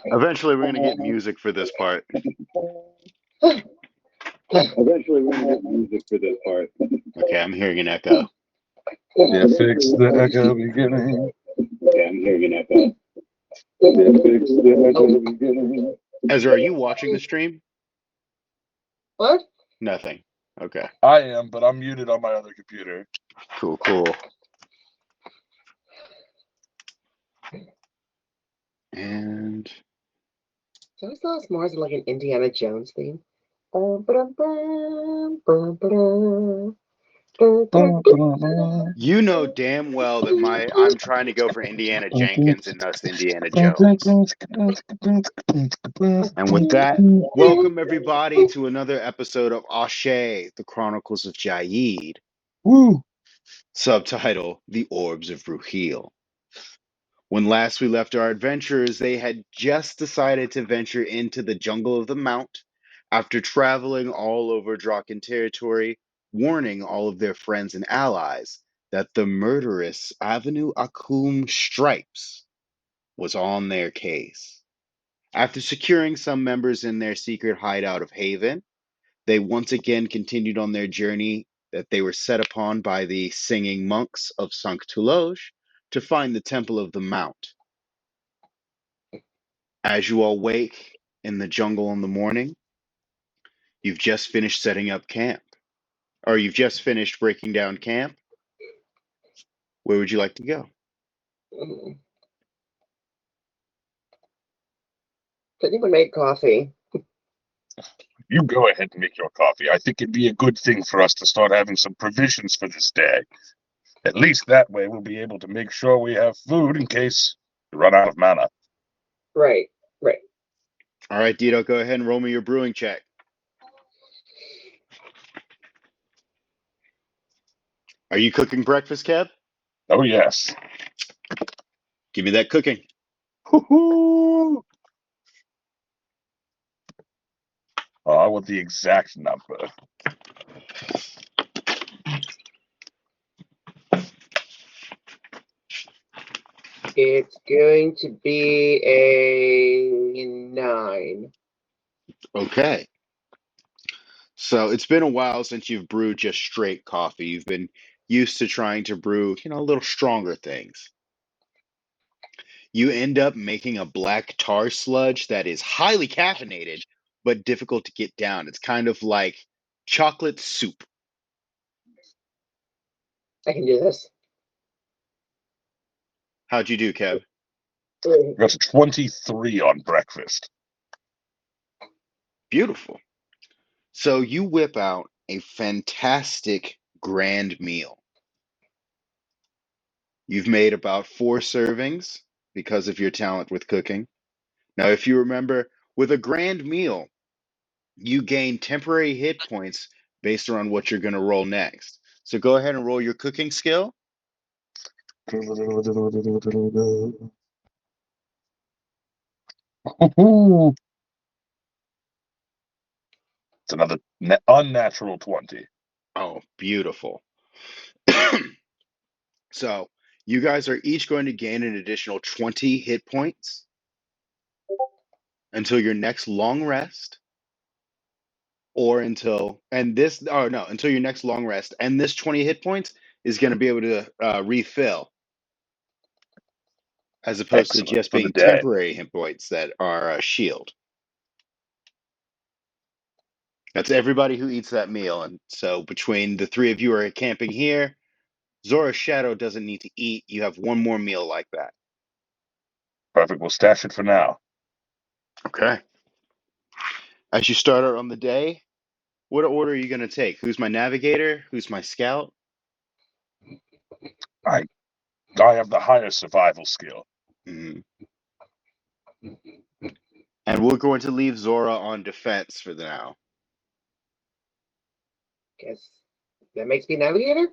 Eventually, we're going to get music for this part. Okay, I'm hearing an echo. Yeah, fix the echo beginning. Ezra, are you watching the stream? What? Nothing. Okay. I am, but I'm muted on my other computer. Cool. And So I saw this more as like an Indiana Jones theme. you know damn well that I'm trying to go for Indiana Jenkins and us Indiana Jones. And with that, welcome everybody to another episode of Ashe, the Chronicles of Jaid. Woo! Subtitle, The Orbs of Ruhil. When last we left our adventurers, they had just decided to venture into the jungle of the Mount after traveling all over Draken territory, warning all of their friends and allies that the murderous Avenue Akum Stripes was on their case. After securing some members in their secret hideout of Haven, they once again continued on their journey that they were set upon by the singing monks of Sankt Touloge to find the Temple of the Mount. As you all wake in the jungle in the morning, you've just finished setting up camp. Or you've just finished breaking down camp. Where would you like to go? Could anyone make coffee? You go ahead and make your coffee. I think it'd be a good thing for us to start having some provisions for this day. At least that way we'll be able to make sure we have food in case we run out of mana. Right. All right, Dito, go ahead and roll me your brewing check. Are you cooking breakfast, Kev? Oh, yes. Give me that cooking. Woo-hoo! Oh, I want the exact number. It's going to be a 9. Okay. So it's been a while since you've brewed just straight coffee. You've been used to trying to brew, a little stronger things. You end up making a black tar sludge that is highly caffeinated, but difficult to get down. It's kind of like chocolate soup. I can do this. How'd you do, Kev? Got a 23 on breakfast. Beautiful. So you whip out a fantastic grand meal. You've made about 4 servings because of your talent with cooking. Now, if you remember, with a grand meal, you gain temporary hit points based on what you're going to roll next. So go ahead and roll your cooking skill. It's another unnatural 20. Oh, beautiful. So you guys are each going to gain an additional 20 hit points until your next long rest, until your next long rest. And this 20 hit points is going to be able to refill as opposed to Excellent just for the being day. temporary hit points that are a shield. That's everybody who eats that meal. And so between the 3 of you are camping here, Zora's Shadow doesn't need to eat. You have one more meal like that. Perfect. We'll stash it for now. Okay. As you start out on the day, what order are you going to take? Who's my navigator? Who's my scout? I have the higher survival skill. Mm. And we're going to leave Zora on defense for now. Guess that makes me navigator?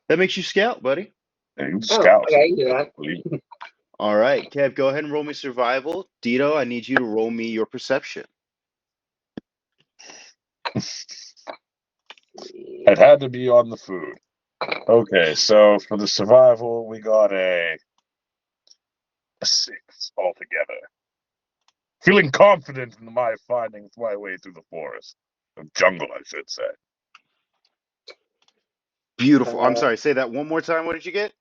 That makes you scout, buddy. There you Oh, scout. okay, I can do that. All right, Kev, go ahead and roll me survival. Dito, I need you to roll me your perception. It had to be on the food. Okay, so for the survival, we got a 6 altogether. Feeling confident in my finding my way through the forest. The jungle, I should say. Beautiful. I'm sorry, say that one more time. What did you get?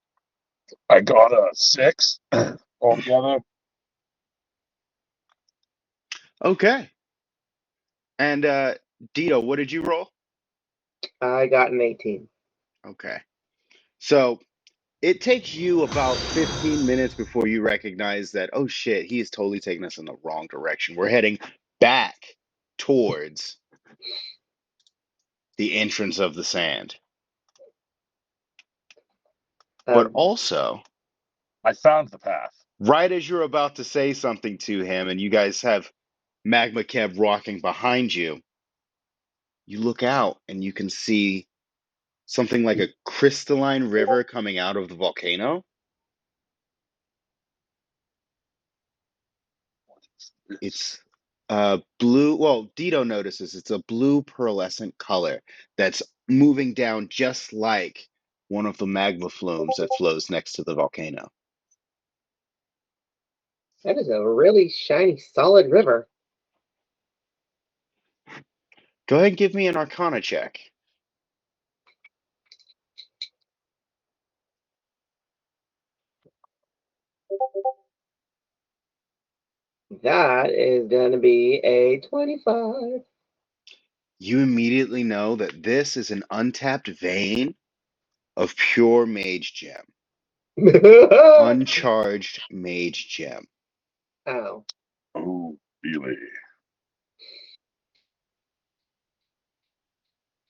I got a 6 altogether. Okay. And Dito, what did you roll? I got an 18. Okay. So it takes you about 15 minutes before you recognize that, oh shit, he is totally taking us in the wrong direction. We're heading back towards the entrance of the sand. But also, I found the path. right as you're about to say something to him, and you guys have Magma Kev rocking behind you, you look out and you can see something like a crystalline river coming out of the volcano. It's blue. Well, Dito notices it's a blue pearlescent color that's moving down just like one of the magma flumes that flows next to the volcano. That is a really shiny, solid river. Go ahead and give me an Arcana check. That is going to be a 25. You immediately know that this is an untapped vein of pure mage gem, uncharged mage gem. Ow. Oh, really?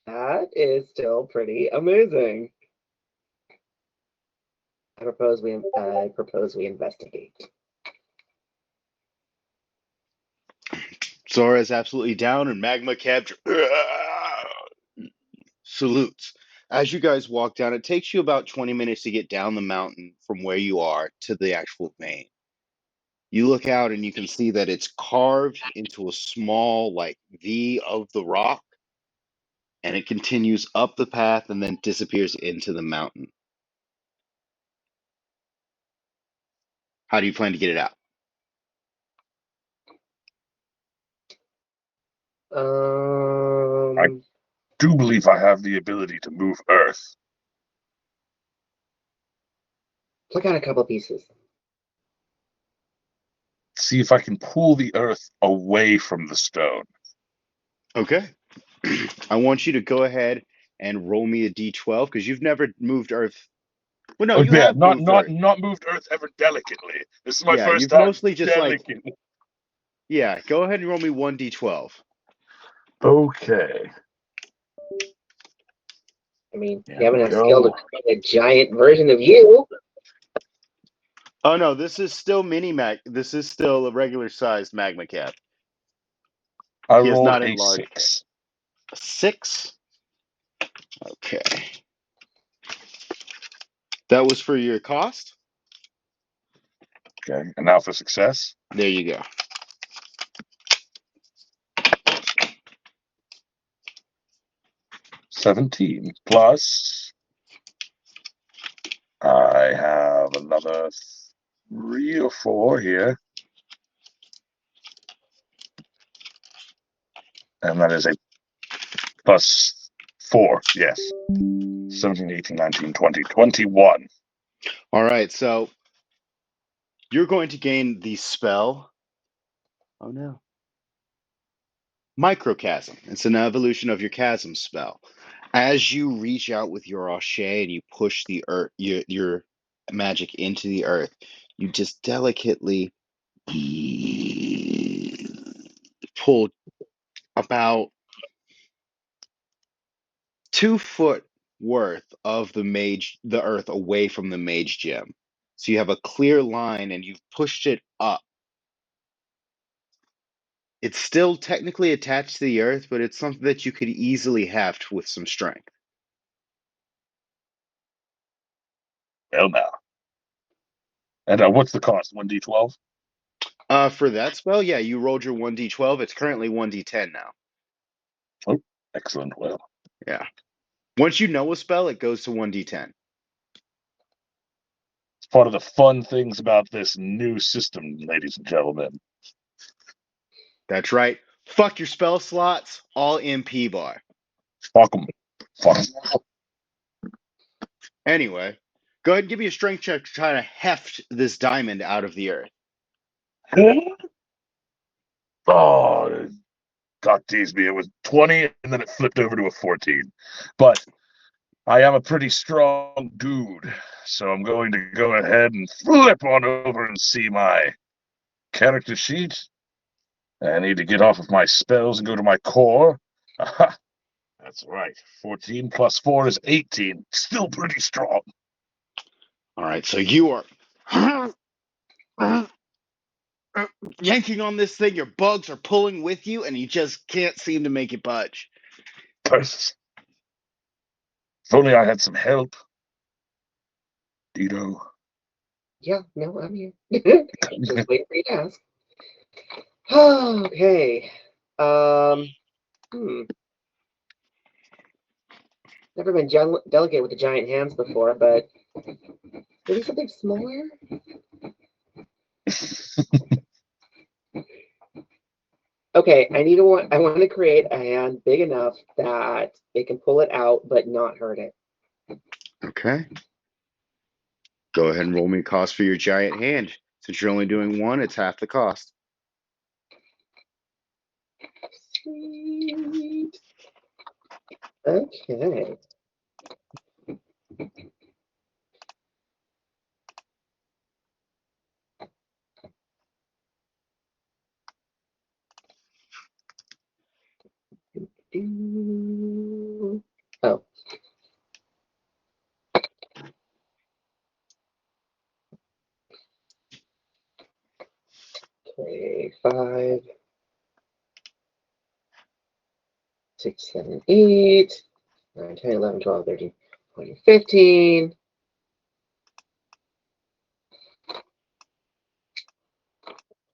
That is still pretty amazing. I propose we investigate. Zora is absolutely down, and Magma Cab salutes. As you guys walk down, it takes you about 20 minutes to get down the mountain from where you are to the actual vein. You look out and you can see that it's carved into a small, like, V of the rock, and it continues up the path and then disappears into the mountain. How do you plan to get it out? I Um, do believe I have the ability to move Earth. Look out a couple pieces. See if I can pull the Earth away from the stone. Okay. I want you to go ahead and roll me a d12 because you've never moved Earth. Well, no, Oh you yeah, have moved Earth. not moved Earth ever delicately. This is my Yeah, first you've time mostly just like, delicately. yeah, go ahead and roll me 1d12. Okay. I mean, Here you have we enough skill to go. create a giant version of you. Oh no, this is still mini mag. This is still a regular sized magma cap. I He has rolled not a enlarged it. 6. 6. Okay, that was for your cost. Okay, and now for success. There you go. 17 plus I have another 3 or 4 here. And that is a plus 4, yes. 17, 18, 19, 20, 21. All right, so you're going to gain the spell. Oh no. Microchasm. It's an evolution of your chasm spell. As you reach out with your Ashe and you push the earth, your magic into the earth, you just delicately pull about 2 foot worth of the earth away from the mage gem. So you have a clear line and you've pushed it up. It's still technically attached to the earth, but it's something that you could easily heft with some strength. Well, now. And what's the cost? 1d12? For that spell, yeah, you rolled your 1d12. It's currently 1d10 now. Oh, excellent. Well, Yeah. Once you know a spell, it goes to 1d10. It's part of the fun things about this new system, ladies and gentlemen. That's right. Fuck your spell slots, all MP bar. Fuck them. Fuck 'em. Anyway, go ahead and give me a strength check to try to heft this diamond out of the earth. Oh, God teased me. It was 20, and then it flipped over to a 14. But I am a pretty strong dude, so I'm going to go ahead and flip on over and see my character sheet. I need to get off of my spells and go to my core. Aha, that's right. 14 plus 4 is 18. Still pretty strong. All right, so you are yanking on this thing. Your bugs are pulling with you, and you just can't seem to make it budge. Curses. If only I had some help. Dito. Yeah, no, I'm here. Just waiting for you to ask. Okay. Never been delegate with the giant hands before, but maybe something smaller? Okay, I want to create a hand big enough that it can pull it out but not hurt it. Okay. Go ahead and roll me a cost for your giant hand. Since you're only doing one, it's half the cost. Sweet. Okay. Oh. Okay, 5, 6, 7, 8, 9, 10, 11, 12, 13, 14, 15.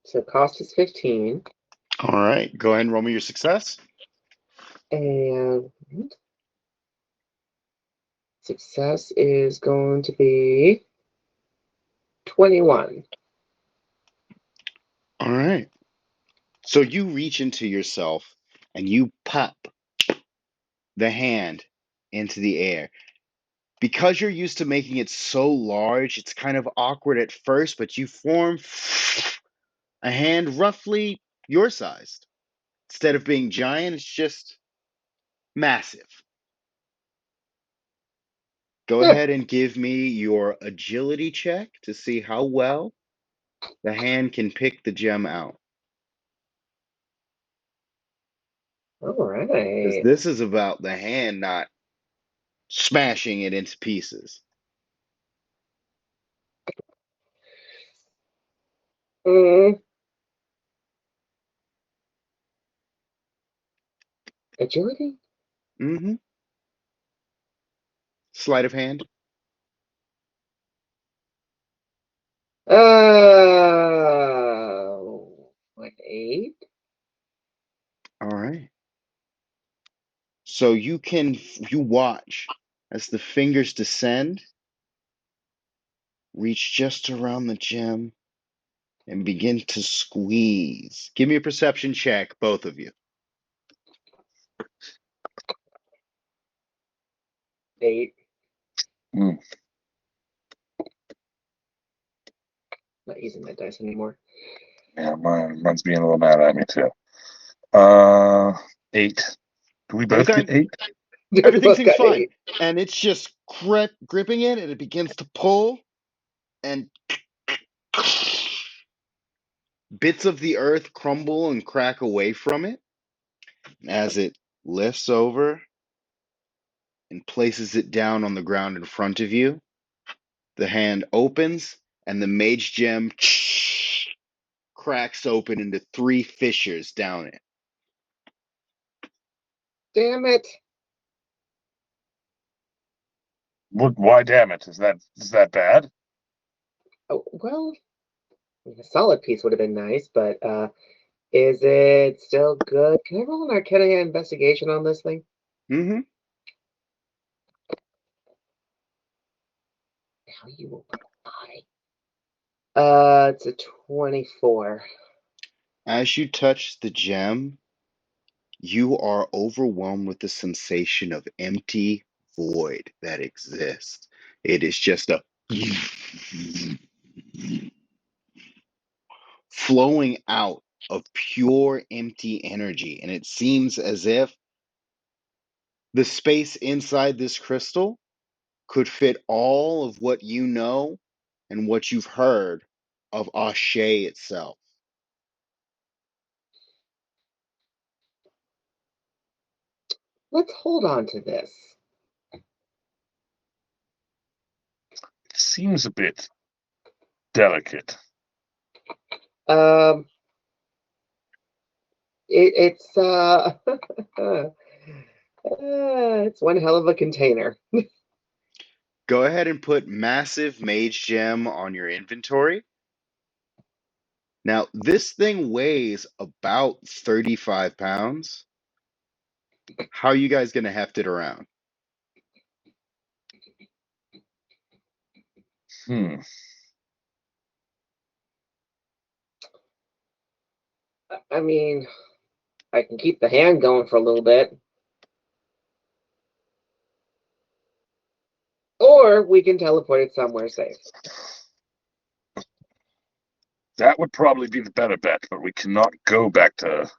So cost is 15. All right. Go ahead and roll me your success. And success is going to be 21. All right. So you reach into yourself and you pop the hand into the air. Because you're used to making it so large, it's kind of awkward at first, but you form a hand roughly your size. Instead of being giant, it's just massive. Go ahead and give me your agility check to see how well the hand can pick the gem out. All Because right. this is about the hand not smashing it into pieces. Mm, agility? Mm-hmm. Sleight of hand. Like 8? All right. So you watch as the fingers descend, reach just around the gem, and begin to squeeze. Give me a perception check, both of you. 8. Mm. Not using that dice anymore. Yeah, mine's being a little mad at me too. 8. Do we both Okay. get 8? We Everything both seems got fine. 8. And it's just gripping it, and it begins to pull, and bits of the earth crumble and crack away from it as it lifts over and places it down on the ground in front of you. The hand opens, and the mage gem cracks open into 3 fissures down it. Damn it. Why, damn it? Is that bad? Oh, well, a solid piece would have been nice, but is it still good? Can I roll an Arcana investigation on this thing? Mm-hmm. Now you will die. It's a 24. As you touch the gem, you are overwhelmed with the sensation of empty void that exists. It is just a flowing out of pure empty energy. And it seems as if the space inside this crystal could fit all of what you know and what you've heard of Ashe itself. Let's hold on to this. It seems a bit delicate. Um, it's it's one hell of a container. Go ahead and put massive mage gem on your inventory. Now, this thing weighs about 35 pounds. How are you guys going to heft it around? Hmm. I mean, I can keep the hand going for a little bit. Or we can teleport it somewhere safe. That would probably be the better bet, but we cannot go back to.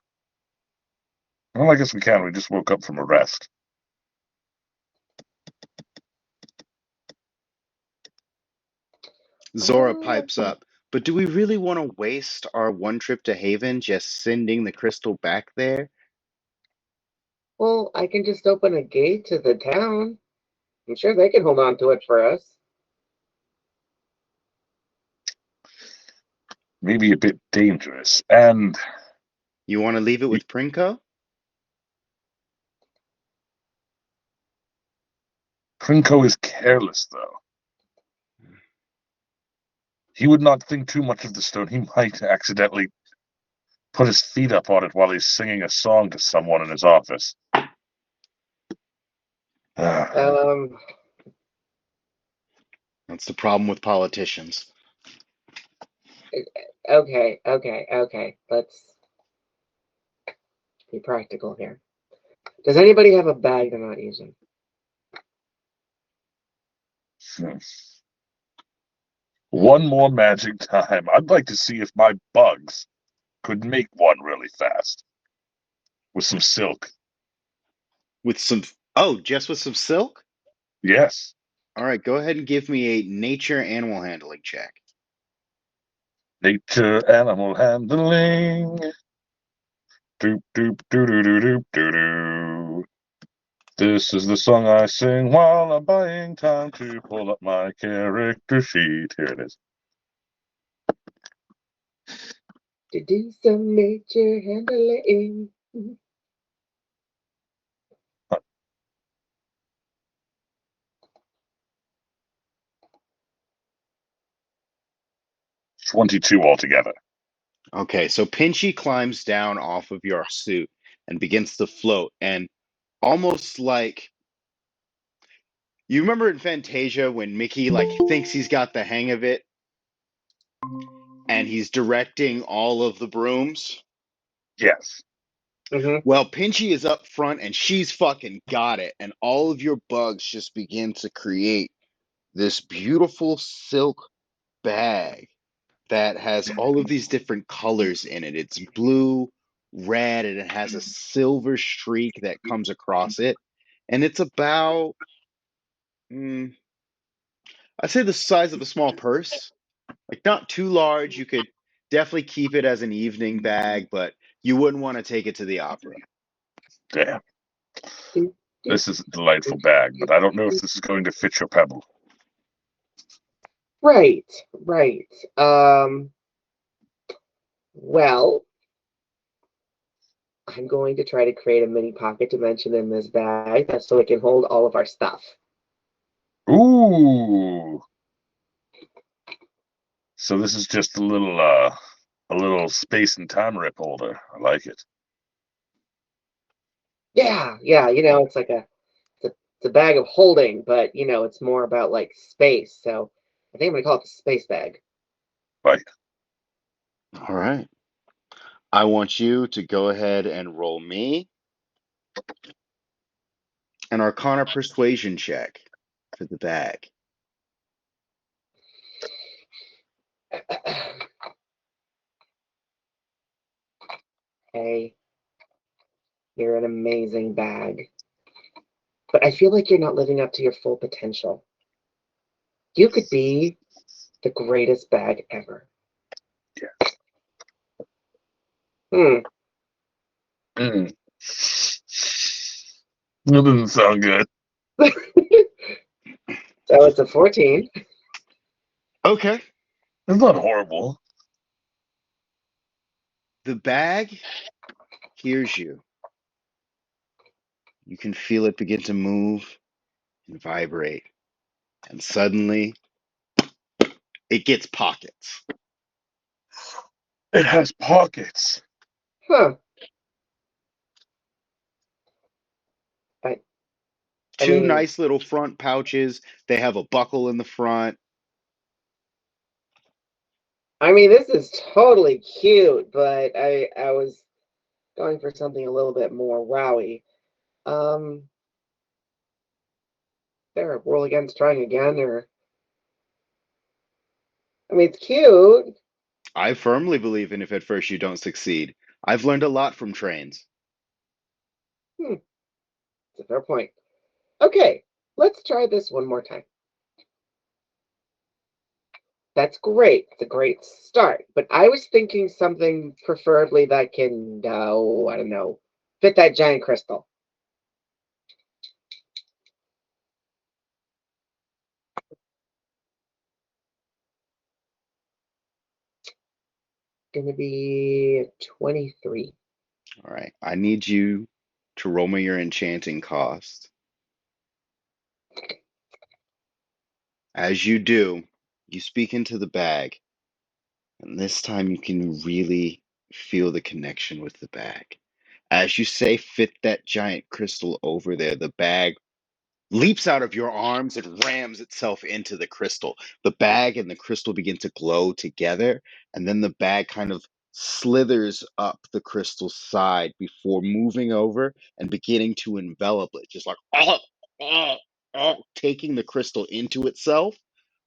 Well, I guess we can. We just woke up from a rest. Zora pipes up. But do we really want to waste our one trip to Haven just sending the crystal back there? Well, I can just open a gate to the town. I'm sure they can hold on to it for us. Maybe a bit dangerous. And You want to leave it with Prinko? Krinko is careless, though. He would not think too much of the stone. He might accidentally put his feet up on it while he's singing a song to someone in his office. Um, That's the problem with politicians. okay. Let's be practical here. Does anybody have a bag they're not using? One more magic time. I'd like to see if my bugs could make one really fast. With some silk. With some. Oh, just with some silk? Yes. All right, go ahead and give me a nature animal handling check. Nature animal handling. Doop doop doo doo doo doop doo doo. This is the song I sing while I'm buying time to pull up my character sheet. Here it is. To do some nature handling. 22 altogether. Okay, so Pinchy climbs down off of your suit and begins to float, and almost like you remember in Fantasia when Mickey like thinks he's got the hang of it and he's directing all of the brooms? Yes. Mm-hmm. Well, Pinchy is up front and she's fucking got it, and all of your bugs just begin to create this beautiful silk bag that has all of these different colors in it. It's blue, red, and it has a silver streak that comes across it. And it's about, I'd say the size of a small purse. Like not too large. You could definitely keep it as an evening bag, but you wouldn't want to take it to the opera. Damn. This is a delightful bag, but I don't know if this is going to fit your pebble. Right. Well, I'm going to try to create a mini pocket dimension in this bag that's so it can hold all of our stuff. Ooh. So this is just a little space and time rip holder. I like it. Yeah, it's like it's a bag of holding, but it's more about like space. So I think I'm gonna call it the space bag. Right. All right. I want you to go ahead and roll me an Arcana persuasion check for the bag. Hey, you're an amazing bag. But I feel like you're not living up to your full potential. You could be the greatest bag ever. Yeah. Hmm. Mm. That doesn't sound good. So it's a 14. Okay. It's not horrible. The bag hears you. You can feel it begin to move and vibrate. And suddenly, it gets pockets. It has pockets. Huh. I, I Two mean, nice little front pouches. They have a buckle in the front. this is totally cute, but I was going for something a little bit more wowy. Um, there, roll against trying again, or it's cute. I firmly believe in if at first you don't succeed. I've learned a lot from trains. Hmm, it's a fair point. Okay, let's try this one more time. That's great. It's a great start. But I was thinking something preferably that can, I don't know, fit that giant crystal. Gonna be 23. All right. I need you to roll me your enchanting cost. As you do, you speak into the bag, and this time you can really feel the connection with the bag. As you say, fit that giant crystal over there, the bag leaps out of your arms and rams itself into the crystal. The bag and the crystal begin to glow together, and then the bag kind of slithers up the crystal's side before moving over and beginning to envelop it, just like taking the crystal into itself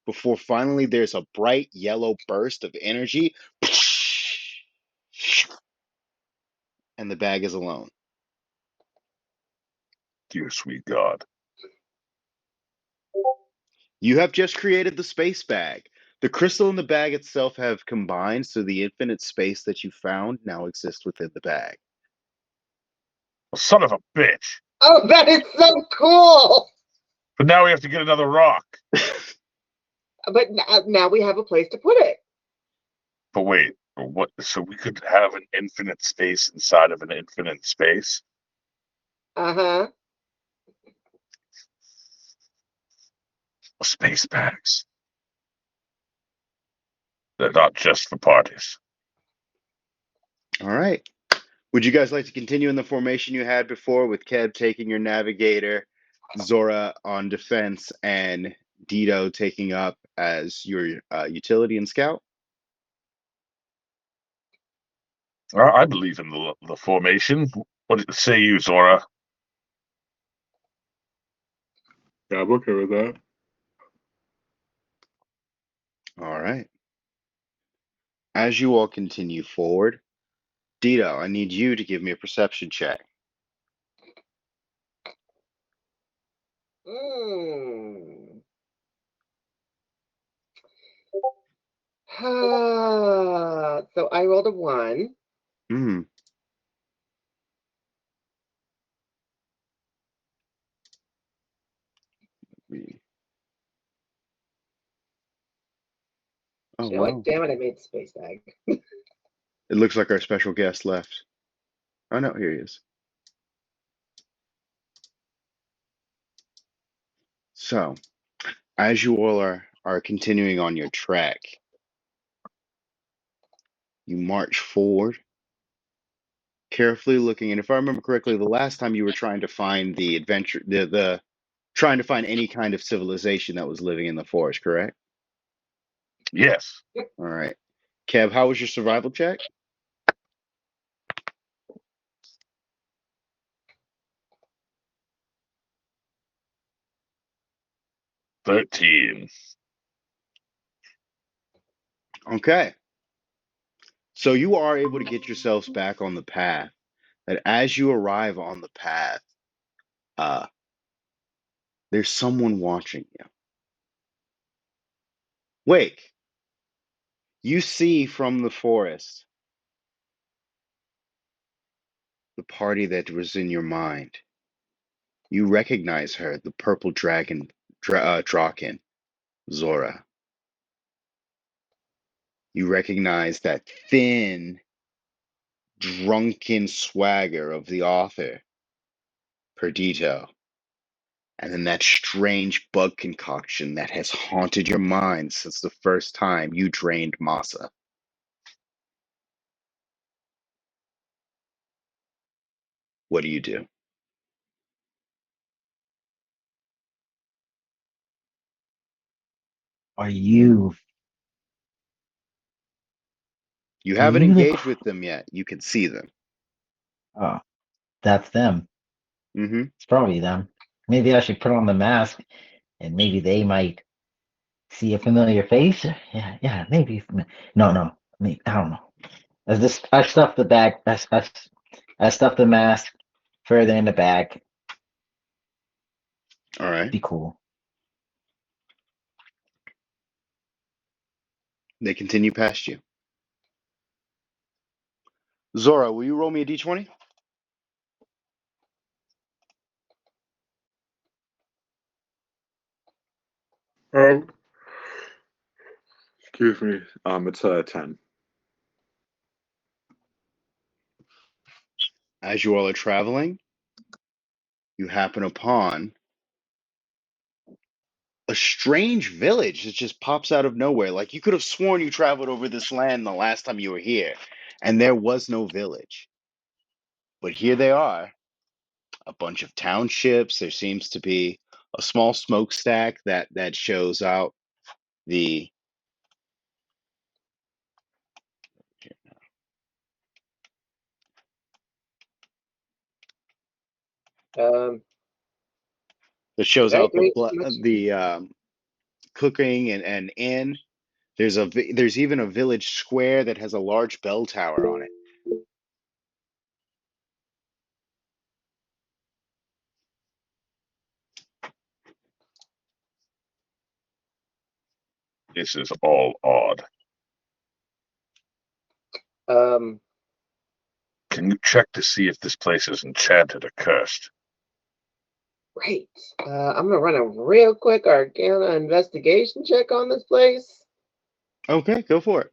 before finally there's a bright yellow burst of energy, and the bag is alone. Dear sweet God. You have just created the space bag. The crystal and the bag itself have combined, so the infinite space that you found now exists within the bag. Son of a bitch. Oh, that is so cool! But now we have to get another rock. But now we have a place to put it. But wait, what? So we could have an infinite space inside of an infinite space? Uh-huh. Space bags. They're not just for parties. All right. Would you guys like to continue in the formation you had before with Keb taking your navigator, Zora on defense, and Dito taking up as your utility and scout? I believe in the formation. What say you, Zora? Yeah, I'm okay with that. All right. As you all continue forward, Dito, I need you to give me a perception check. Hmm. So I rolled a 1. Hmm. Oh, You know what? wow. Damn it, I made the space bag. It looks like our special guest left. Oh, no, here he is. So, as you all are continuing on your track, you march forward, carefully looking. And if I remember correctly, the last time you were trying to find the adventure, the trying to find any kind of civilization that was living in the forest, correct? Yes. All right. Kev, how was your survival check? 13. Okay. So you are able to get yourselves back on the path. And as you arrive on the path, uh, there's someone watching you. Wake, you see from the forest the party that was in your mind. You recognize her, the purple dragon, Draken, Zora. You recognize that thin, drunken swagger of the author, Perdito. And then that strange bug concoction that has haunted your mind since the first time you drained Masa. What do you do? Are you You are haven't you the engaged with them yet. You can see them. oh, that's them. Hmm. It's probably them. Maybe I should put on the mask and maybe they might see a familiar face. Yeah, maybe. No. I don't know. I stuffed the bag. I stuffed the mask further in the bag. All right. Be cool. They continue past you. Zora, will you roll me a d20? Um, excuse me. It's a 10. As you all are traveling, you happen upon a strange village that just pops out of nowhere. Like you could have sworn you traveled over this land the last time you were here, and there was no village. But here they are, a bunch of townships. There seems to be a small smokestack that shows out the Um, that did shows I out drink too much? the cooking and inn. There's even a village square that has a large bell tower on it. This is all odd. Um, Can you check to see if this place is enchanted or cursed? right. I'm gonna run a real quick Arcana investigation check on this place. Okay, go for it.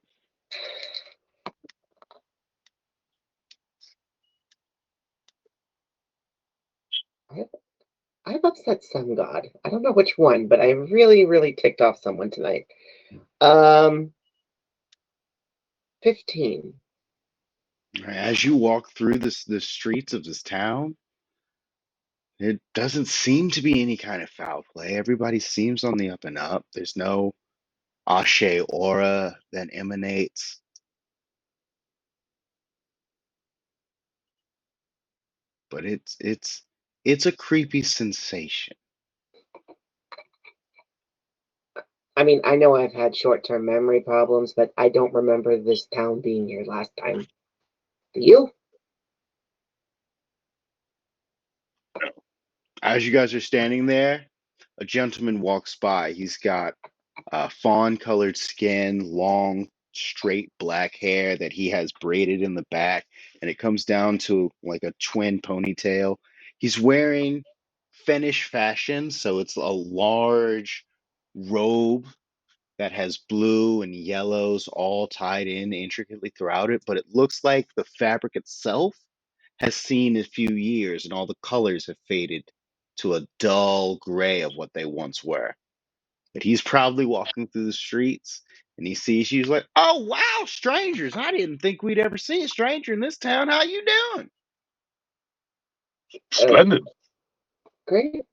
I've upset some god. I don't know which one, but I really, really ticked off someone tonight. Um, 15. As you walk through the streets of this town, it doesn't seem to be any kind of foul play. Everybody seems on the up and up. There's no Ashe aura that emanates, but it's a creepy sensation. I mean, I know I've had short-term memory problems, but I don't remember this town being here last time. Do you? As you guys are standing there, a gentleman walks by. He's got fawn colored skin, long, straight black hair that he has braided in the back, and it comes down to like a twin ponytail. He's wearing Finnish fashion, so it's a large robe that has blue and yellows all tied in intricately throughout it, but it looks like the fabric itself has seen a few years and all the colors have faded to a dull gray of what they once were. But he's proudly walking through the streets and he sees you. He's like, "Oh wow, strangers! I didn't think we'd ever see a stranger in this town. How you doing?" Uh, Splendid. great.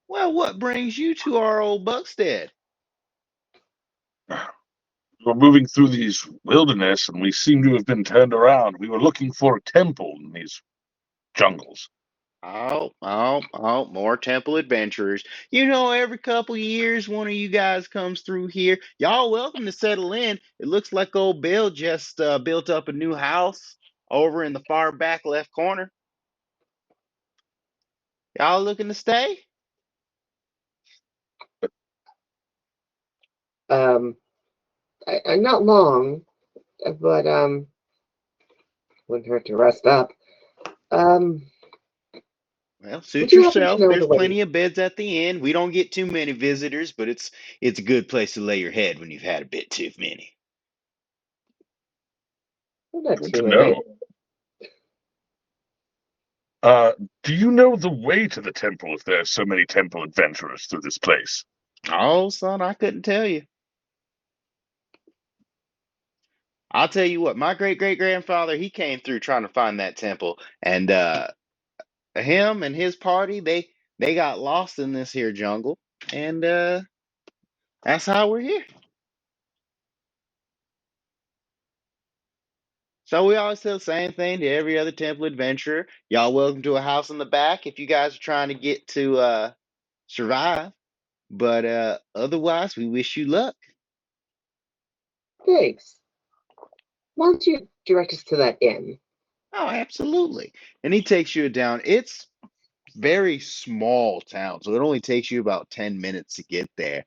"Well, what brings you to our old Bugstead?" We were moving through these wilderness, and we seem to have been turned around. We were looking for a temple in these jungles. More temple adventurers. You know, every couple years, one of you guys comes through here. Y'all welcome to settle in. It looks like old Bill just built up a new house over in the far back left corner. Y'all looking to stay? Not long, but wouldn't hurt to rest up. Um, Well, would suit you happen to yourself. know There's the way? plenty of beds at the inn. We don't get too many visitors, but it's a good place to lay your head when you've had a bit too many. Well, not Good too to many. know. Uh, do you know the way to the temple if there's so many temple adventurers through this place? Oh, son, I couldn't tell you. I'll tell you what, my great great grandfather, he came through trying to find that temple, and him and his party, they got lost in this here jungle, and that's how we're here. So we always tell the same thing to every other temple adventurer. Y'all welcome to a house in the back if you guys are trying to get to survive. But otherwise, we wish you luck. Thanks. Why don't you direct us to that inn? Oh, absolutely. And he takes you down. It's very small town, so it only takes you about 10 minutes to get there.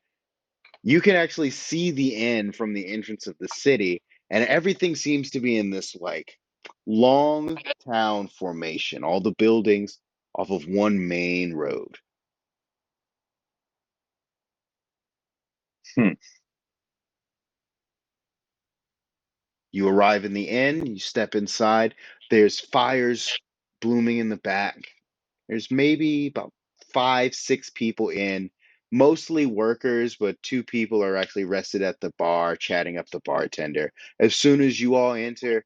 You can actually see the end from the entrance of the city, and everything seems to be in this like long town formation, all the buildings off of one main road. Hmm. You arrive in the inn, you step inside, there's fires blooming in the back. There's maybe about five, six people in, mostly workers, but two people are actually rested at the bar, chatting up the bartender. As soon as you all enter,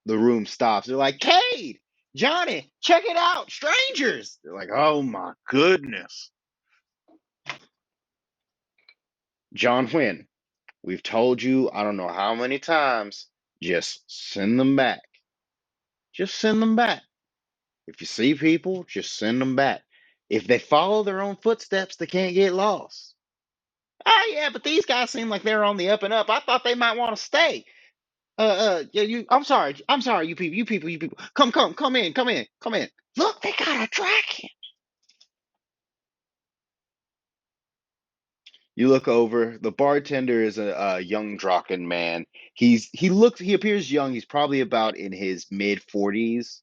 the room stops. They're like, "Cade, Johnny, check it out, strangers!" They're like, "Oh my goodness, John Wynn, we've told you I don't know how many times. Just send them back. Just send them back." If you see people, just send them back. If they follow their own footsteps, they can't get lost. Oh yeah, but these guys seem like they're on the up and up. I thought they might want to stay. Yeah, you. I'm sorry, you people. Come in, come in, come in. Look, they got a dragon. You look over. The bartender is a young Draken man. He appears young. He's probably about in his mid 40s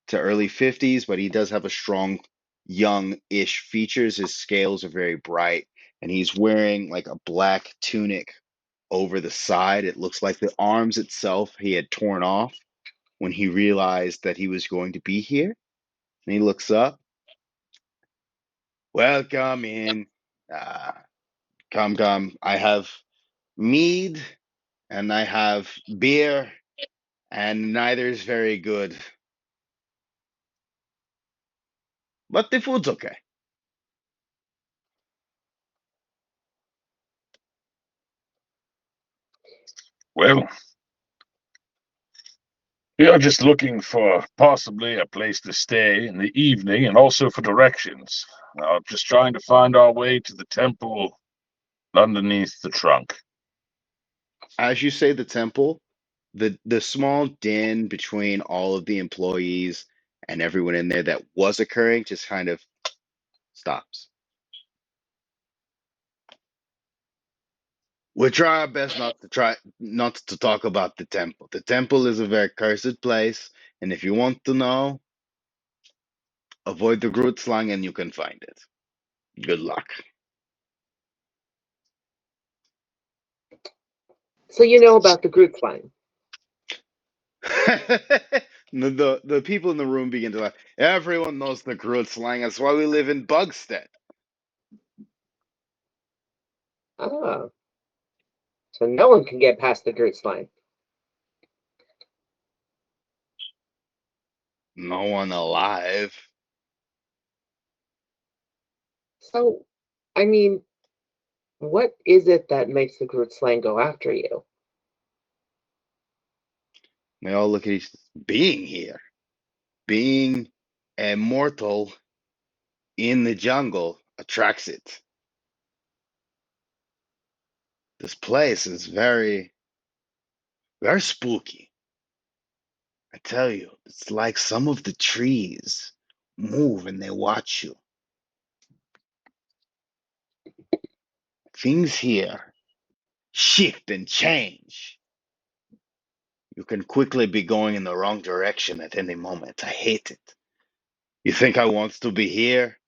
to early 50s, but he does have a strong young-ish features. His scales are very bright, and he's wearing like a black tunic over the side. It looks like the arms itself he had torn off when he realized that he was going to be here. And he looks up. Welcome in. Uh, come. I have mead and I have beer, and neither is very good. But the food's okay. Well, we are just looking for possibly a place to stay in the evening and also for directions. Just trying to find our way to the temple underneath the trunk. As you say the temple, the small din between all of the employees and everyone in there that was occurring just kind of stops. We try our best not to talk about the temple. The temple is a very cursed place, and if you want to know, avoid the Groot slang and you can find it. Good luck. So you know about the Groot line. The people in the room begin to laugh. Everyone knows the Groot slang. That's why we live in Bugstead. Ah, so no one can get past the Groot line. No one alive. So, I mean, What is it that makes the Groot slang go after you? They all look at each being here, being immortal in the jungle attracts it. This place is very, very spooky. I tell you, it's like some of the trees move and they watch you. Things here shift and change. You can quickly be going in the wrong direction at any moment. I hate it. You think I want to be here,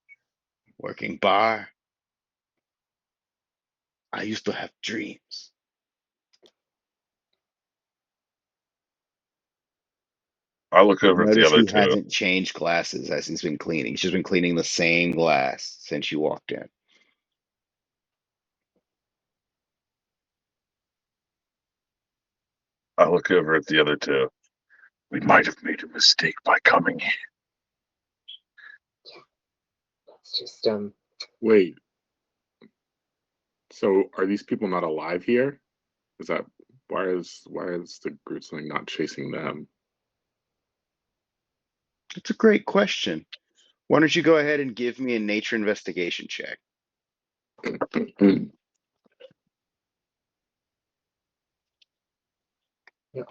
working bar? I used to have dreams. I look over at the Notice other he two. hasn't changed glasses as he's been cleaning. She's been cleaning the same glass since you walked in. I look over at the other two. We might have made a mistake by coming here. It's just Wait, so are these people not alive here? Is that why is the Grootsling not chasing them? It's a great question. Why don't you go ahead and give me a nature investigation check?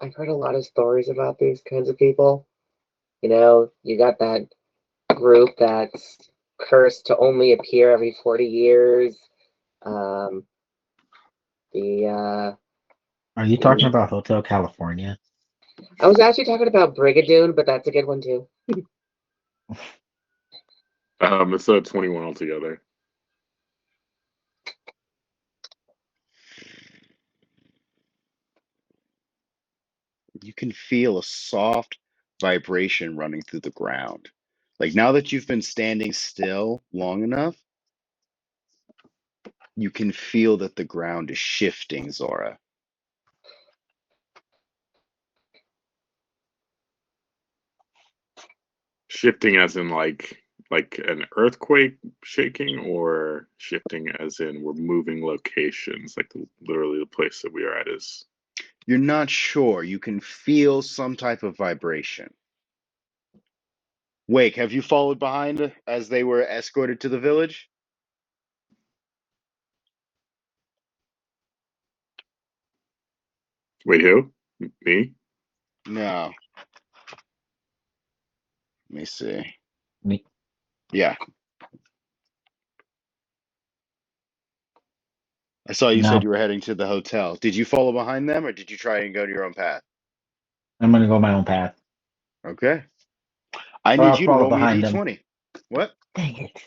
I've heard a lot of stories about these kinds of people. You got that group that's cursed to only appear every 40 years. Um, the Are you talking about Hotel California? I was actually talking about Brigadoon, but that's a good one too. It's a 21 altogether. You can feel a soft vibration running through the ground. Like now that you've been standing still long enough, you can feel that the ground is shifting, Zora. Shifting as in like an earthquake shaking, or shifting as in we're moving locations, like literally the place that we are at is. You're not sure. You can feel some type of vibration. Wake, have you followed behind as they were escorted to the village? Wait, who? Me? No. Let me see. Me? Yeah. I saw you said No, you were heading to the hotel. Did you follow behind them or did you try and go to your own path? I'm gonna go my own path. Okay. I Or need I'll you to follow roll me a behind them. d20. What? Dang it.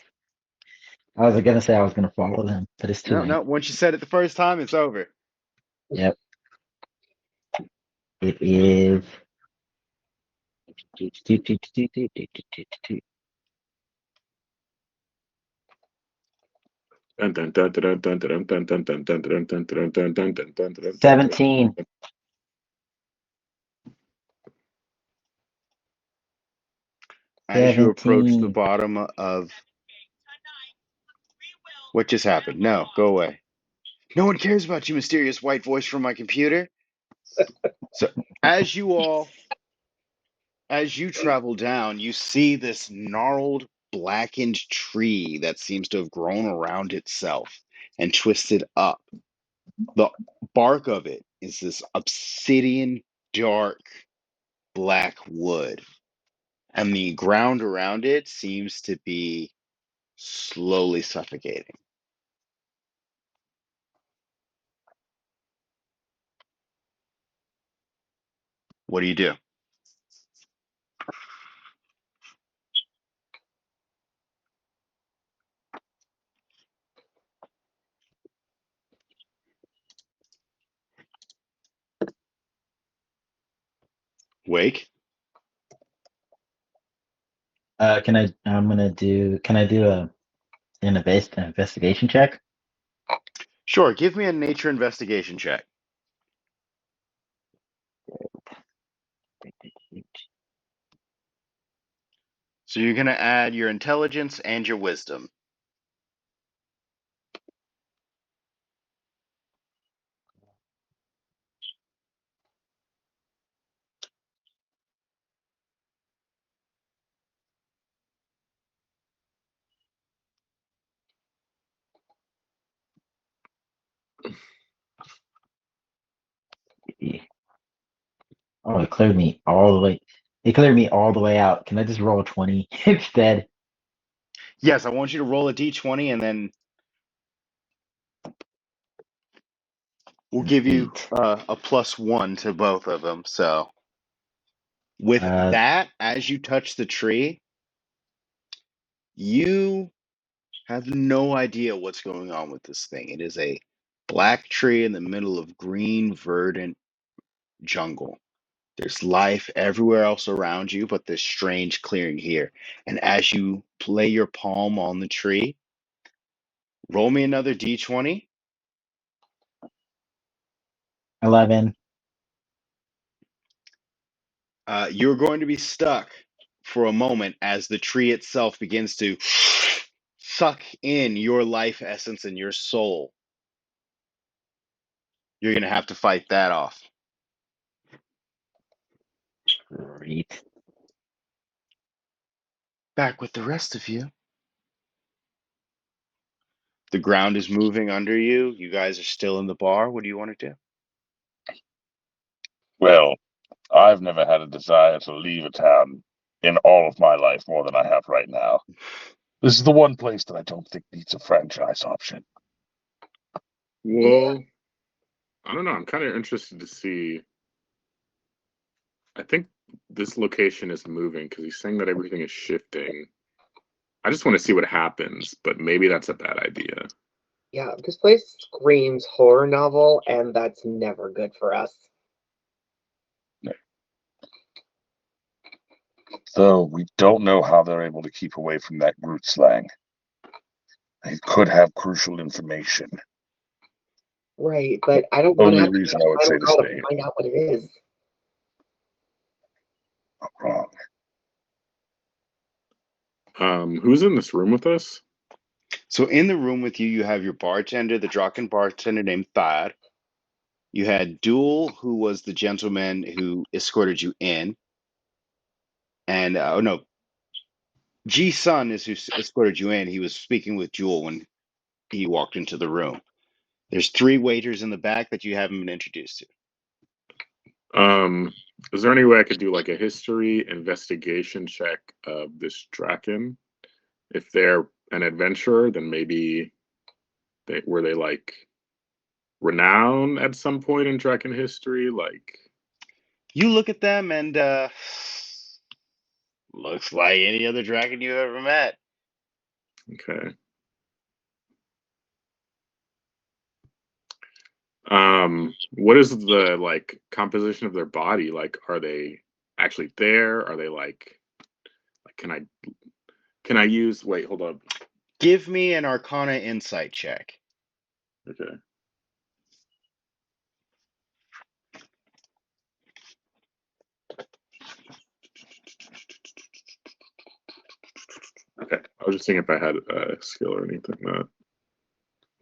I was gonna say I was gonna follow them, but it's too No, late. no. Once you said it the first time, it's over. Yep. It is 17. As you approach the 17. bottom of what just happened. No, go away. No one cares about you, mysterious white voice from my computer. So, as you all, as you travel down, you see this gnarled, blackened tree that seems to have grown around itself and twisted up. The bark of it is this obsidian, dark, black wood, and the ground around it seems to be slowly suffocating. What do you do? Wake? Can I? I'm gonna do. Can I do an investigation check? Sure, give me a nature investigation check. So you're going to add your intelligence and your wisdom. Oh, it cleared me all the way. It cleared me all the way out. Can I just roll a 20 instead? Yes, I want you to roll a d20, and then we'll An give you 8. a +1 to both of them. So with Uh, that, as you touch the tree, you have no idea what's going on with this thing. It is a black tree in the middle of green, verdant jungle. There's life everywhere else around you, but this strange clearing here. And as you lay your palm on the tree, roll me another d20. 11. You're going to be stuck for a moment as the tree itself begins to suck in your life essence and your soul. You're going to have to fight that off. Great. Back with the rest of you. The ground is moving under you. You guys are still in the bar. What do you want to do? Well, I've never had a desire to leave a town in all of my life more than I have right now. This is the one place that I don't think needs a franchise option. Well, I don't know. I'm kind of interested to see. I think this location is moving because he's saying that everything is shifting. I just want to see what happens, but maybe that's a bad idea. Yeah, this place screams horror novel, and that's never good for us. Though we don't know how they're able to keep away from that Groot slang. They could have crucial information. Right, but I don't want to Only have to reason go I would say final to call to stay find out what it is. wrong. Who's in this room with us? So in the room with you, you have your bartender, the Draken bartender named Thad. You had Duel, who was the gentleman who escorted you in. And, oh no, G Sun is who escorted you in. He was speaking with Jewel when he walked into the room. There's three waiters in the back that you haven't been introduced to. Is there any way I could do like a history investigation check of this Draken? If they're an adventurer, then maybe were they like renowned at some point in Draken history? Like, You look at them and looks like any other dragon you've ever met. okay. What is the like composition of their body? Like, are they actually there? Are they like can I use wait, hold up. Give me an Arcana insight check. Okay. Okay. I was just seeing if I had a skill or anything that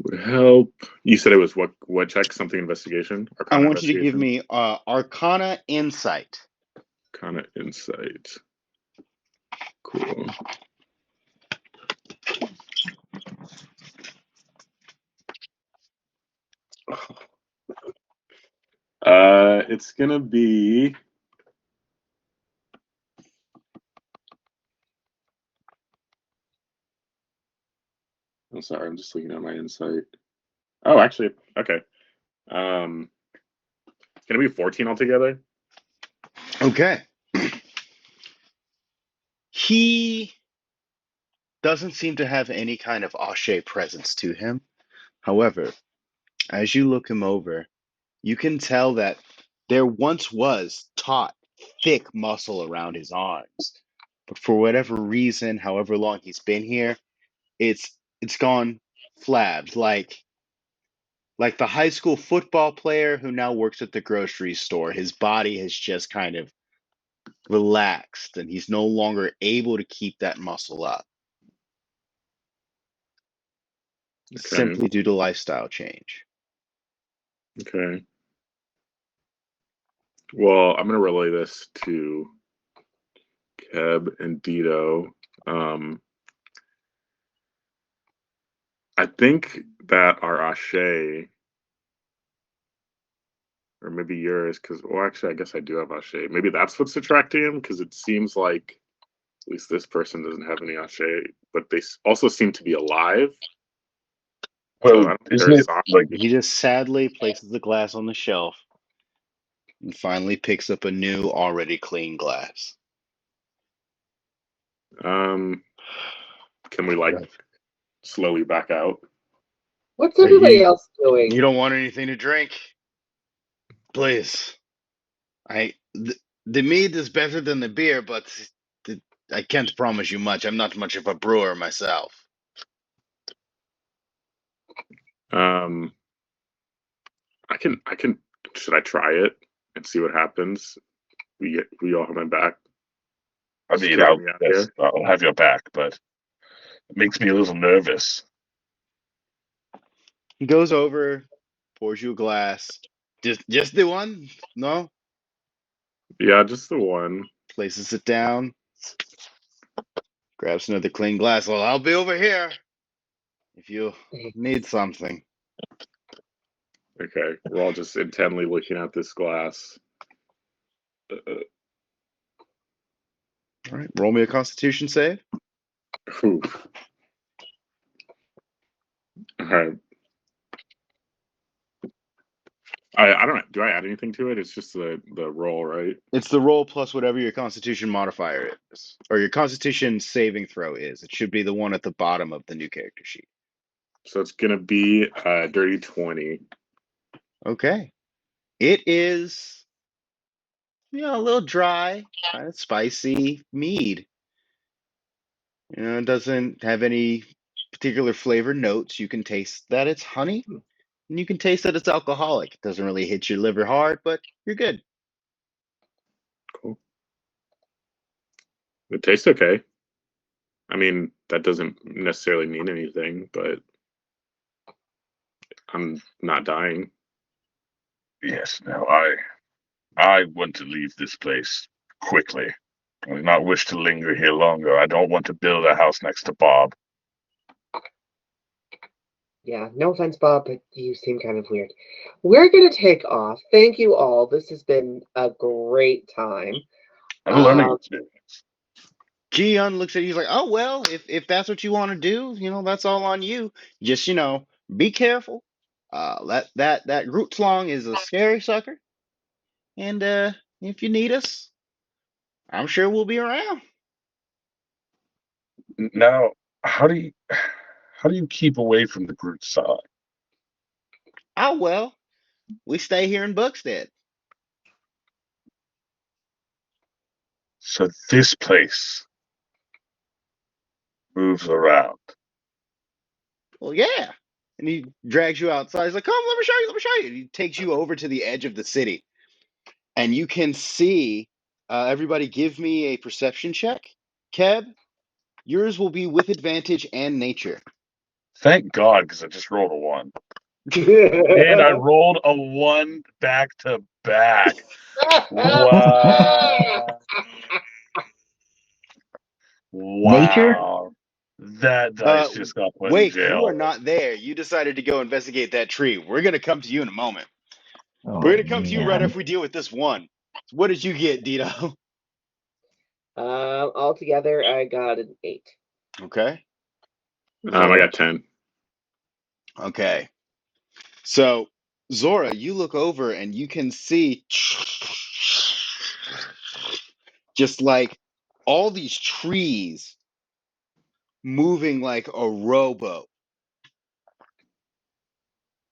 would help. You said it was what check? Something investigation? I Arcana want you to give investigation? me Arcana insight. Arcana insight. Cool. It's gonna be. I'm sorry, I'm just looking at my insight. Oh, actually, okay. It's gonna be 14 altogether. Okay. He doesn't seem to have any kind of Ashe presence to him. However, as you look him over, you can tell that there once was taut, thick muscle around his arms. But for whatever reason, however long he's been here, it's gone flabbed, like the high school football player who now works at the grocery store. His body has just kind of relaxed and he's no longer able to keep that muscle up Okay. simply due to lifestyle change. Okay. Well, I'm gonna relay this to Keb and Dito. I think that our Ashe Or maybe yours, because well, actually, I guess I do have Ashe. Maybe that's what's attracting him, because it seems like at least this person doesn't have any Ashe, but they also seem to be alive. So I Well, don't think isn't they're it like He just sadly places the glass on the shelf and finally picks up a new, already clean glass. Um, can we like slowly back out? What's Hey, everybody else doing? you don't want anything to drink? Please. The mead is better than the beer, but I can't promise you much. I'm not much of a brewer myself. Um, I can. Should I try it and see what happens? We all have my back. I Just mean, carry me out here. I'll have your back, but it makes me a little nervous. He goes over, pours you a glass. Just the one? No? Yeah, just the one. Places it down, grabs another clean glass. Well, I'll be over here if you need something. Okay, we're all just intently looking at this glass. All right, roll me a Constitution save. Whew. All right. I don't. Do I add anything to it? It's just the roll, right? It's the roll plus whatever your Constitution modifier is, or your Constitution saving throw is. It should be the one at the bottom of the new character sheet. So it's gonna be dirty 20. Okay. It is, a little dry, kind of spicy mead. It doesn't have any particular flavor notes. You can taste that it's honey, and you can taste that it's alcoholic. It doesn't really hit your liver hard, but you're good. Cool. It tastes okay. I mean, that doesn't necessarily mean anything, but I'm not dying. Yes, now I want to leave this place quickly. I do not wish to linger here longer. I don't want to build a house next to Bob. Yeah, no offense, Bob, but you seem kind of weird. We're gonna take off. Thank you all. This has been a great time. A learning Um, experience. Gian looks at you, he's like, "Oh well, if that's what you want to do, that's all on you. Just be careful. That Grootslong is a scary sucker, and if you need us, I'm sure we'll be around." Now, how do you keep away from the Groot side? Oh well, we stay here in Bugstead. So this place moves around. Well, yeah. And he drags you outside. He's like, "Come, let me show you. Let me show you." And he takes you over to the edge of the city, and you can see. Everybody, give me a perception check. Keb, yours will be with advantage and nature. Thank God, because I just rolled a 1. And I rolled a 1 back to back. Wow. Nature? Wow. That dice just got put in Wait, you are jail. not there. You decided to go investigate that tree. We're gonna come to you in a moment. We're Oh gonna come to you right man. after we deal with this one. What did you get, Dito? altogether, I got an 8. Okay. I Zora. got 10. Okay. So, Zora, you look over and you can see just like all these trees moving like a rowboat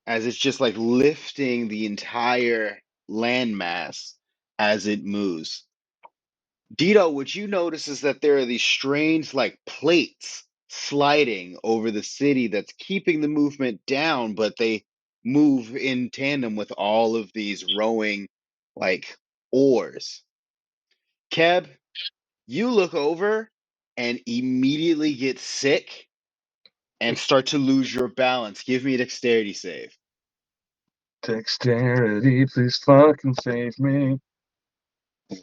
as it's just like lifting the entire landmass as it moves. Dito, what you notice is that there are these strange like plates sliding over the city that's keeping the movement down, but they move in tandem with all of these rowing like oars. Keb, you look over and immediately get sick and start to lose your balance. Give me a dexterity save. Dexterity, please fucking save me.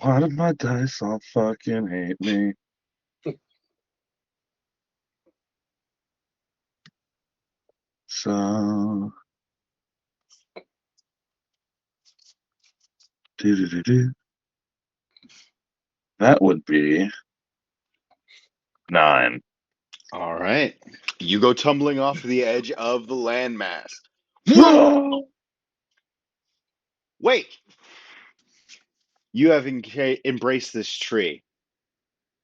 Why did my dice all fucking hate me? So That would be 9. All right. You go tumbling off the edge of the landmass. Wait! You have embraced this tree,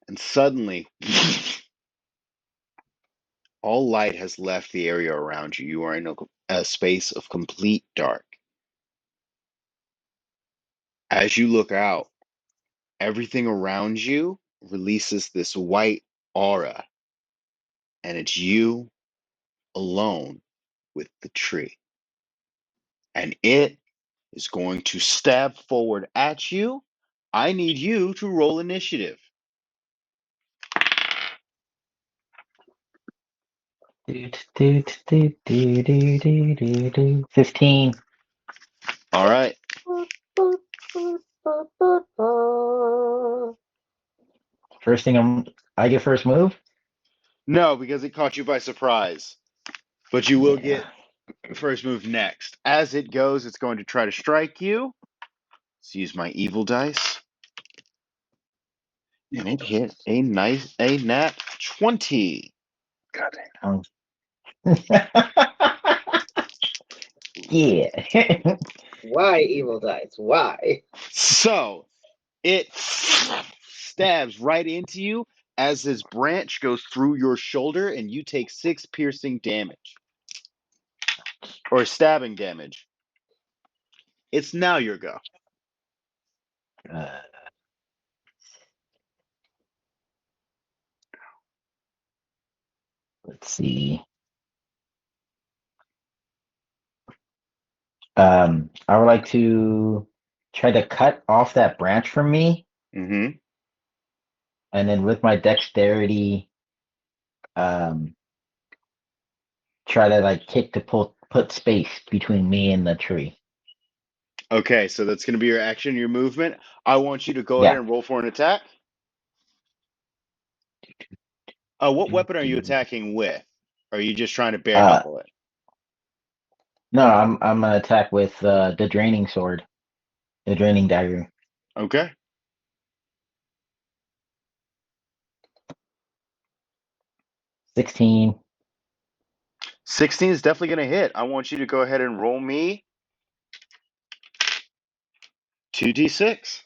and suddenly, all light has left the area around you. You are in a space of complete dark. As you look out, everything around you releases this white aura, and it's you alone with the tree. And it is going to stab forward at you. I need you to roll initiative. Do, do, do, do, do, do, do, do. 15. All right. First thing I get first move? No, because it caught you by surprise. But you will Yeah. get first move next. As it goes, it's going to try to strike you. Let's use my evil dice. And it hit a nat 20. God Yeah. Why evil dice? Why? So it stabs right into you as this branch goes through your shoulder, and you take 6 piercing damage. Or stabbing damage. It's now your go. Uh, let's see. I would like to try to cut off that branch from me, Mm-hmm. and then with my dexterity, um, try to like kick to put space between me and the tree. Okay, so that's going to be your action, your movement. I want you to go ahead Yeah. and roll for an attack. What weapon are you attacking with? Or are you just trying to bare Uh, knuckle it? no, I'm gonna attack with the draining sword, the draining dagger. Okay. 16. 16 is definitely going to hit. I want you to go ahead and roll me 2d6.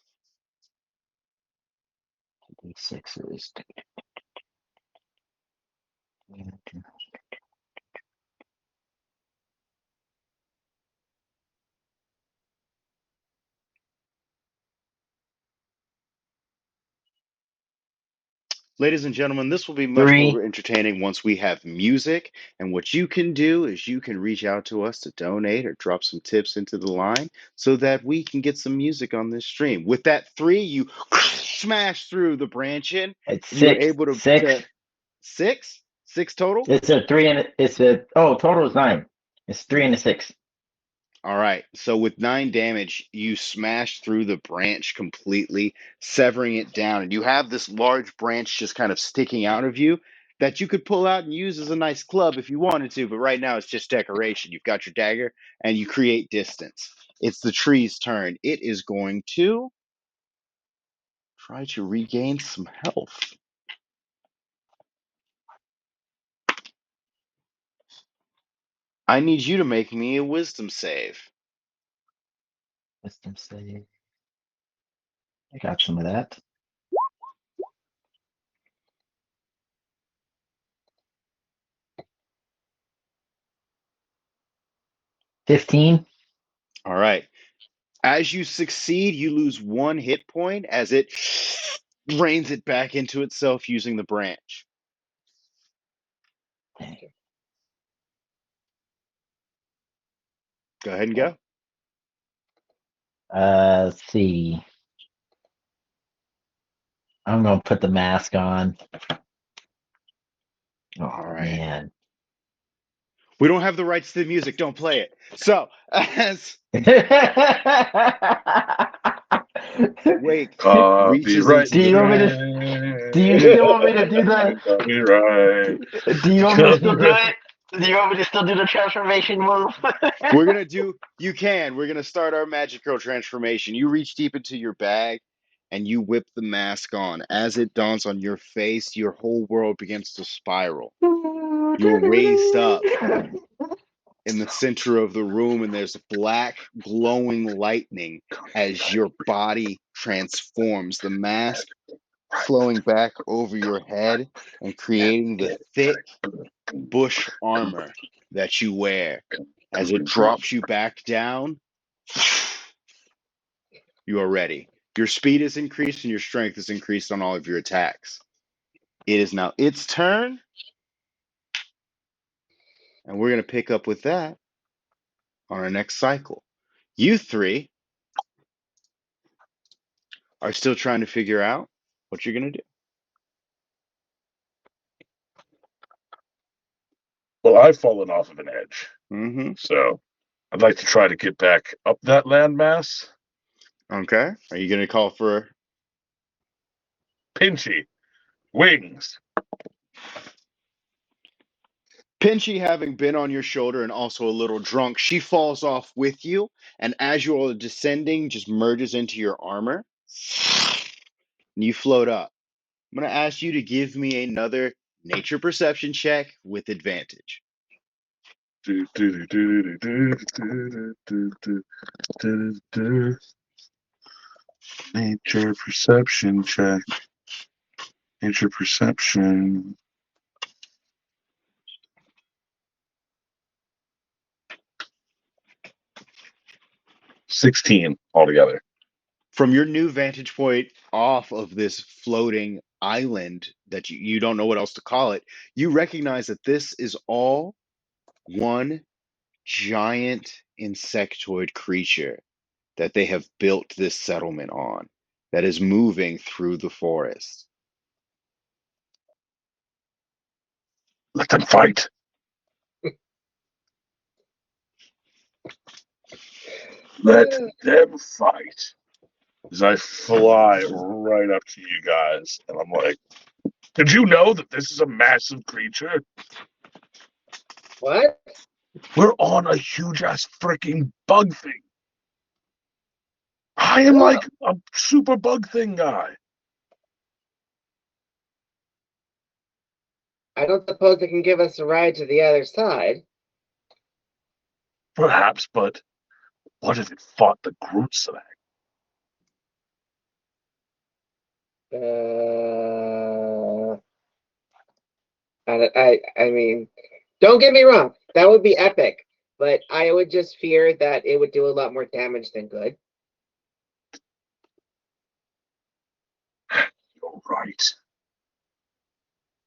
D6s. Ladies and gentlemen, this will be much 3. more entertaining once we have music. And what you can do is you can reach out to us to donate or drop some tips into the line so that we can get some music on this stream. With that 3, you smash through the branch in. It's You were 6. able to, 6. to 6? 6 total? It's a 3 and it's a total is 9. It's 3 and a 6. All right. So with 9 damage, you smash through the branch completely, severing it down. And you have this large branch just kind of sticking out of you that you could pull out and use as a nice club if you wanted to. But right now, it's just decoration. You've got your dagger and you create distance. It's the tree's turn. It is going to try to regain some health. I need you to make me a wisdom save. Wisdom save. I got some of that. 15. All right. As you succeed, you lose 1 hit point as it drains it back into itself using the branch. Go ahead and go. Let's see. I'm gonna put the mask on. Oh All right. man. We don't have the rights to the music. Don't play it. So, as Wake reaches Copyright into Do you the want me back. to? Do you still want me to do the? Copyright. Do you want me to still do it? Do you want me to still do the transformation move? We're gonna do. You can. We're gonna start our magic girl transformation. You reach deep into your bag, and you whip the mask on. As it dawns on your face, your whole world begins to spiral. You're raised up in the center of the room, and there's black glowing lightning as your body transforms. The mask flowing back over your head and creating the thick bush armor that you wear. As it drops you back down, you are ready. Your speed is increased and your strength is increased on all of your attacks. It is now its turn, and we're going to pick up with that on our next cycle. You three are still trying to figure out what you're going to do. Well, I've fallen off of an edge, Mm-hmm. so I'd like to try to get back up that landmass. Okay. Are you going to call for Pinchy, wings. Pinchy, having been on your shoulder and also a little drunk, she falls off with you, and as you are descending, just merges into your armor, and you float up. I'm going to ask you to give me another nature perception check with advantage. Nature perception check. Nature perception. 16 altogether. From your new vantage point off of this floating island that you don't know what else to call it, you recognize that this is all one giant insectoid creature that they have built this settlement on that is moving through the forest. Let them fight. Let them fight. As I fly right up to you guys, and I'm like, did you know that this is a massive creature? What? We're on a huge ass freaking bug thing. I am Whoa. like a super bug thing guy. I don't suppose it can give us a ride to the other side. Perhaps, but what if it fought the Groot slag? I mean, don't get me wrong, that would be epic, but I would just fear that it would do a lot more damage than good. You're right.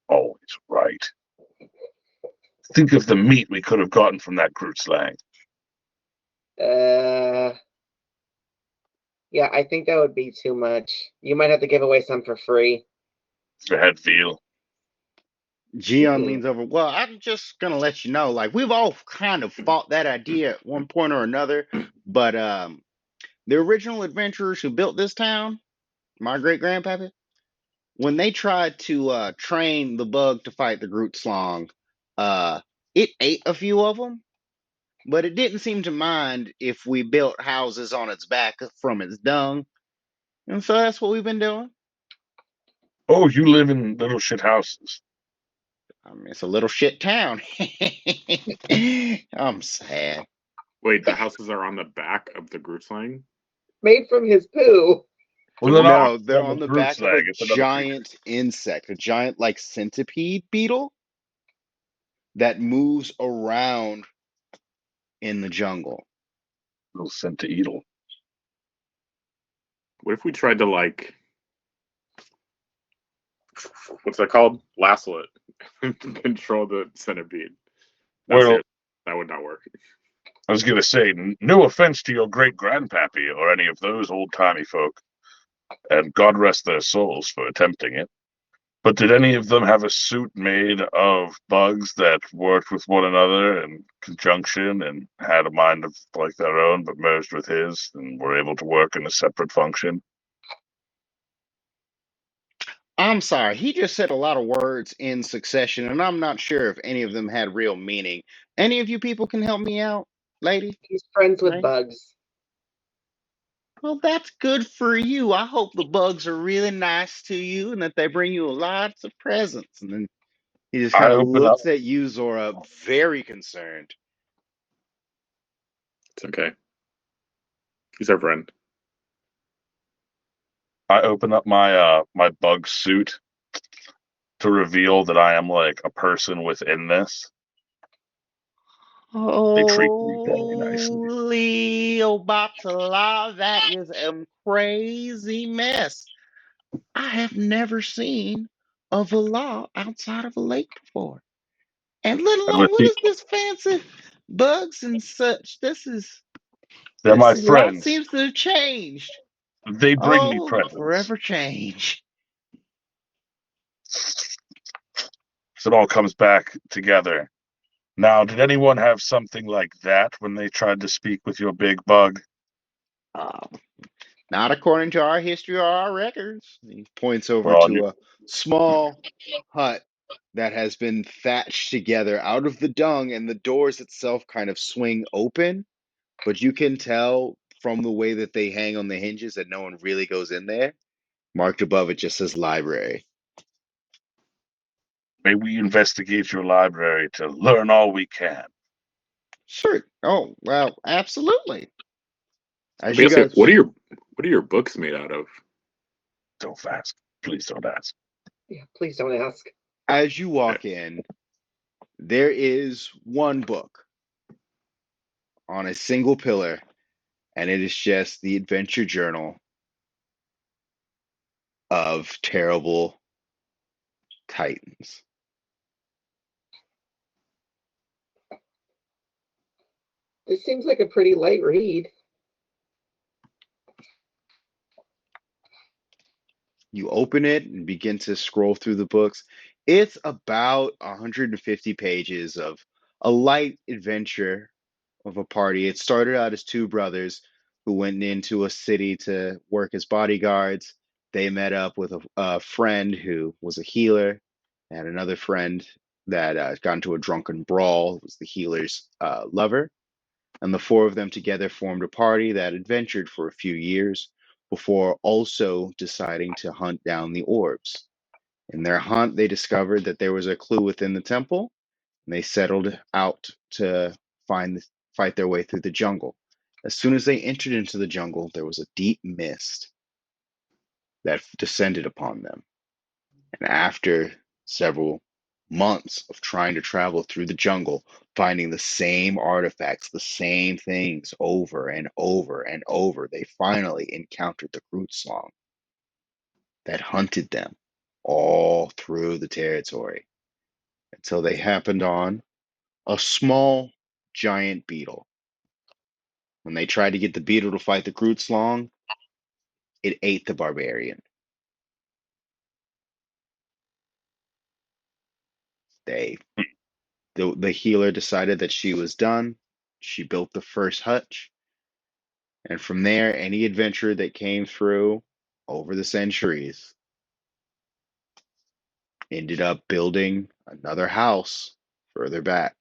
Always right. Think of the meat we could have gotten from that Groot slag. Yeah, I think that would be too much. You might have to give away some for free. If it had veal. Gion leans over. Well, I'm just gonna let you know, like we've all kind of fought that idea at one point or another, but the original adventurers who built this town, my great grandpappy, when they tried to train the bug to fight the Groot Slong, it ate a few of them, but it didn't seem to mind if we built houses on its back from its dung, and so that's what we've been doing. Oh, you live in little shit houses. I mean, it's a little shit town. I'm sad. Wait, the houses are on the back of the Groot slang? Made from his poo. Well, they're not No, they're on the Groot back of a slag. It's another creature. giant insect, a giant like centipede beetle that moves around in the jungle. Little centiedal. What if we tried to what's that called? Lasso it. Control the centipede. Well, that would not work. I was gonna say, no offense to your great grandpappy or any of those old timey folk, and God rest their souls for attempting it. But did any of them have a suit made of bugs that worked with one another in conjunction and had a mind of like their own, but merged with his and were able to work in a separate function? I'm sorry. He just said a lot of words in succession, and I'm not sure if any of them had real meaning. Any of you people can help me out, lady? He's friends with Right? bugs. Well, that's good for you. I hope the bugs are really nice to you and that they bring you lots of presents. And then he just I kind of open up. looks at you, Zora, very concerned. It's okay. He's our friend. I open up my bug suit to reveal that I am like a person within this. They treat me very nicely. Holy Obatala, that is a crazy mess. I have never seen a Vala outside of a lake before. And let And alone with what the, is this fancy bugs and such? they're my This is a lot friends. seems to have changed. They bring me Oh, presents. forever change. So it all comes back together. Now, did anyone have something like that when they tried to speak with your big bug? Um, Not according to our history or our records. He points over Well, you, to a small hut that has been thatched together out of the dung, and the doors itself kind of swing open, but you can tell from the way that they hang on the hinges that no one really goes in there. Marked above it just says library. may we investigate your library to learn all we can? Sure. Oh, well, absolutely. I was As you gonna say, guys what are your books made out of? Don't ask. Please don't ask. Yeah, please don't ask. as you walk in, there is one book on a single pillar, and it is just the adventure journal of terrible titans. This seems like a pretty light read. You open it and begin to scroll through the books. It's about 150 pages of a light adventure of a party. It started out as two brothers who went into a city to work as bodyguards. They met up with a friend who was a healer, and another friend that got into a drunken brawl, was the healer's lover. And the four of them together formed a party that adventured for a few years before also deciding to hunt down the orbs. In their hunt, they discovered that there was a clue within the temple, and they settled out to fight their way through the jungle. As soon as they entered into the jungle, there was a deep mist that descended upon them. And after several months of trying to travel through the jungle, finding the same artifacts, the same things over and over and over, they finally encountered the Groot Song that hunted them all through the territory until they happened on a small giant beetle. When they tried to get the beetle to fight the Grootslong, it ate the barbarian. They the healer decided that she was done. She built the first hutch, and from there, any adventurer that came through over the centuries ended up building another house further back.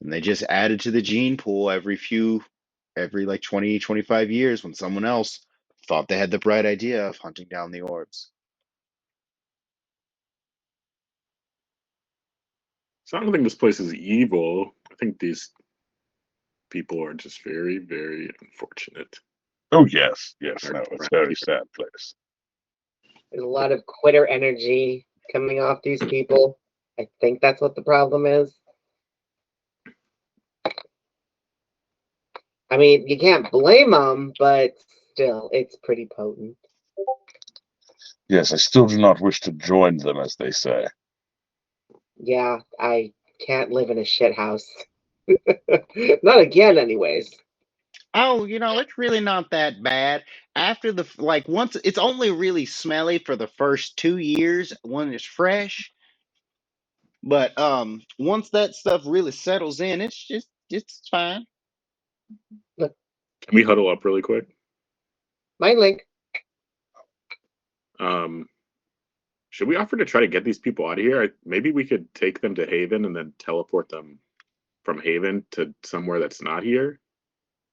And they just added to the gene pool every like 20, 25 years when someone else thought they had the bright idea of hunting down the orbs. So I don't think this place is evil. I think these people are just very, very unfortunate. Oh, yes. Yes, Around no, it's a very here. sad place. There's a lot of quitter energy coming off these people. I think that's what the problem is. I mean, you can't blame them, but still, it's pretty potent. Yes, I still do not wish to join them, as they say. Yeah, I can't live in a shit house. Not again, anyways. Oh, it's really not that bad. After once it's only really smelly for the first 2 years when it's fresh, but once that stuff really settles in, it's fine. Look, Can we huddle up really quick? my link. Um, should we offer to try to get these people out of here? Maybe we could take them to Haven and then teleport them from Haven to somewhere that's not here.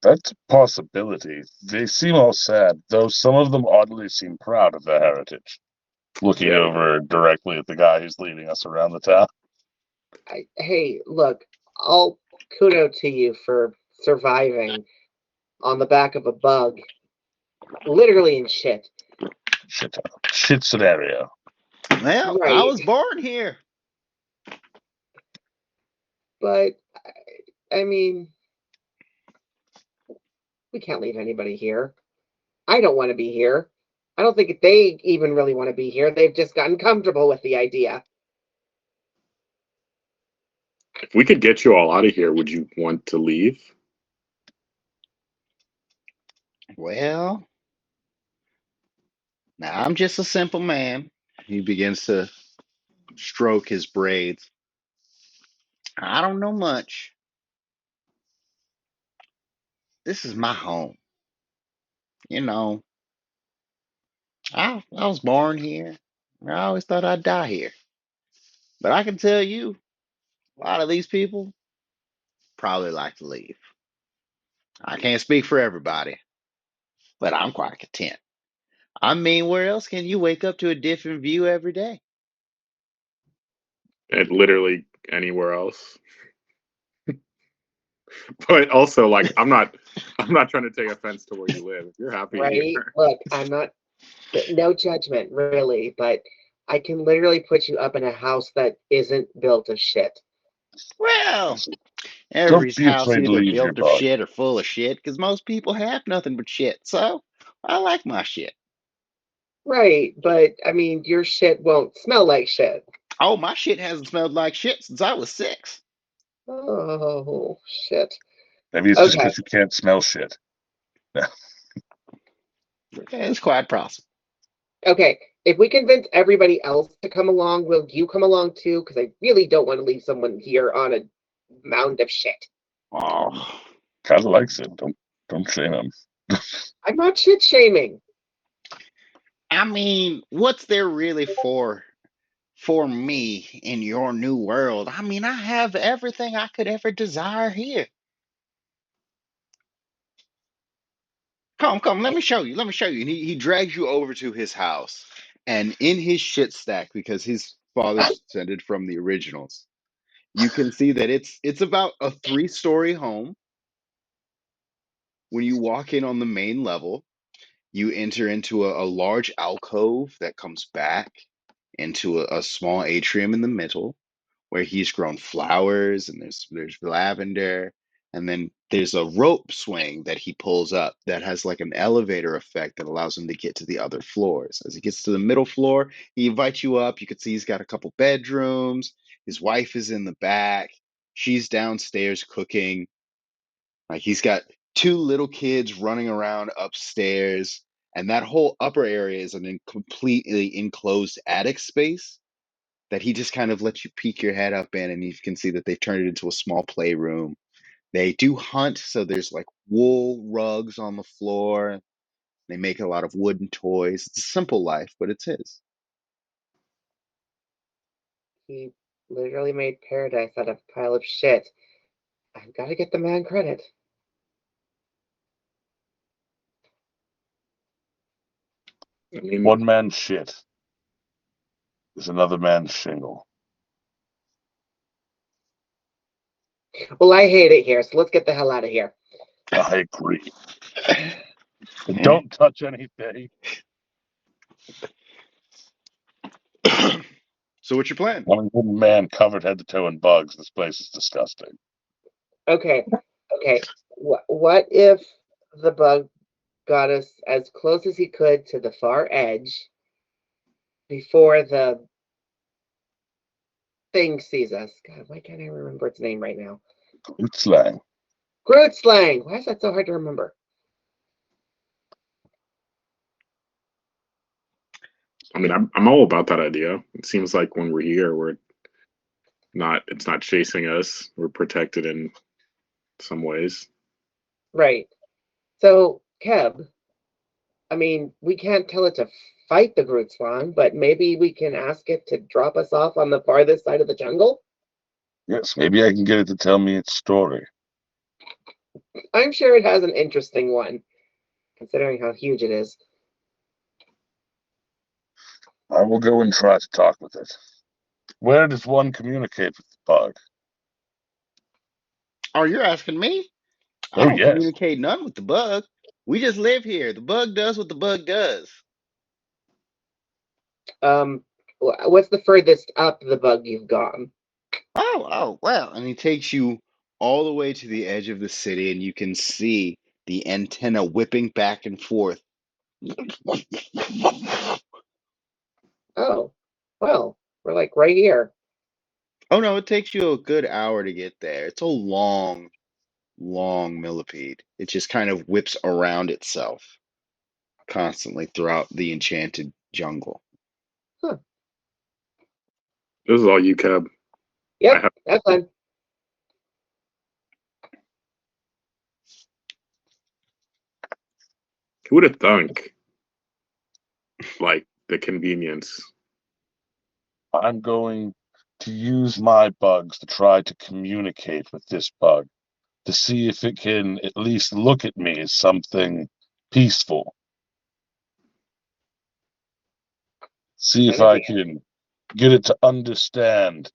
That's a possibility. They seem all sad, though some of them oddly seem proud of their heritage. Looking over directly at the guy who's leading us around the town. Hey, look, I'll kudo to you for surviving on the back of a bug, literally in shit. Shit scenario. Well, Right. I was born here. But, I mean, we can't leave anybody here. I don't want to be here. I don't think they even really want to be here. They've just gotten comfortable with the idea. If we could get you all out of here, would you want to leave? Well, now I'm just a simple man. He begins to stroke his braids. I don't know much. This is my home. You know, I was born here. I always thought I'd die here. But I can tell you, a lot of these people probably like to leave. I can't speak for everybody, but I'm quite content. I mean, where else can you wake up to a different view every day? And literally anywhere else. But also, like, I'm not trying to take offense to where you live. If you're happy Right? here. Look, I'm not, no judgment, really, but I can literally put you up in a house that isn't built of shit. Well, Don't every be house afraid to either leave your built of bug. shit or full of shit, because most people have nothing but shit. So I like my shit. Right, but I mean, your shit won't smell like shit. Oh, my shit hasn't smelled like shit since I was 6. Oh, shit. Maybe it's just Okay, because you can't smell shit. Yeah, it's quite possible. okay. If we convince everybody else to come along, will you come along too? Because I really don't want to leave someone here on a mound of shit. Oh, Kind of likes it. Don't shame him. I'm not shit shaming. I mean, what's there really for me in your new world? I mean, I have everything I could ever desire here. Come, let me show you. Let me show you. And he drags you over to his house. And in his shit stack, because his father's descended from the originals, you can see that it's about a 3-story home. When you walk in on the main level, you enter into a large alcove that comes back into a small atrium in the middle where he's grown flowers, and there's lavender, and then there's a rope swing that he pulls up that has like an elevator effect that allows him to get to the other floors. As he gets to the middle floor, he invites you up. You can see he's got a couple bedrooms. His wife is in the back. She's downstairs cooking. Like, he's got 2 little kids running around upstairs, and that whole upper area is an completely enclosed attic space that he just kind of lets you peek your head up in, and you can see that they've turned it into a small playroom. They do hunt, so there's like wool rugs on the floor. They make a lot of wooden toys. It's a simple life, but it's his. He literally made paradise out of a pile of shit. I've got to get the man credit. I mean, One man's shit is another man's shingle. Well, I hate it here, so let's get the hell out of here. I agree. Don't touch anything. So what's your plan? One man covered head to toe in bugs. This place is disgusting. Okay. What if the bug got us as close as he could to the far edge before the thing sees us? God, why can't I remember its name right now? Groot slang. Groot slang. Why is that so hard to remember? I mean, I'm all about that idea. It seems like when we're here, it's not chasing us. We're protected in some ways. Right. So, Keb, I mean, we can't tell it to fight the Groot Swan, but maybe we can ask it to drop us off on the farthest side of the jungle? Yes, maybe I can get it to tell me its story. I'm sure it has an interesting one, considering how huge it is. I will go and try to talk with it. Where does one communicate with the bug? Oh, you're asking me? I Oh, don't yes. communicate none with the bug. We just live here. The bug does what the bug does. What's the furthest up the bug you've gone? Well. And he takes you all the way to the edge of the city, and you can see the antenna whipping back and forth. Oh, well, we're like right here. Oh no, it takes you a good hour to get there. It's a long, long millipede. It just kind of whips around itself constantly throughout the enchanted jungle. Huh. This is all you, Cub. I Yep, have. that's fine. Who would have thunk? Like the convenience. I'm going to use my bugs to try to communicate with this bug, to see if it can at least look at me as something peaceful. See if I can get it to understand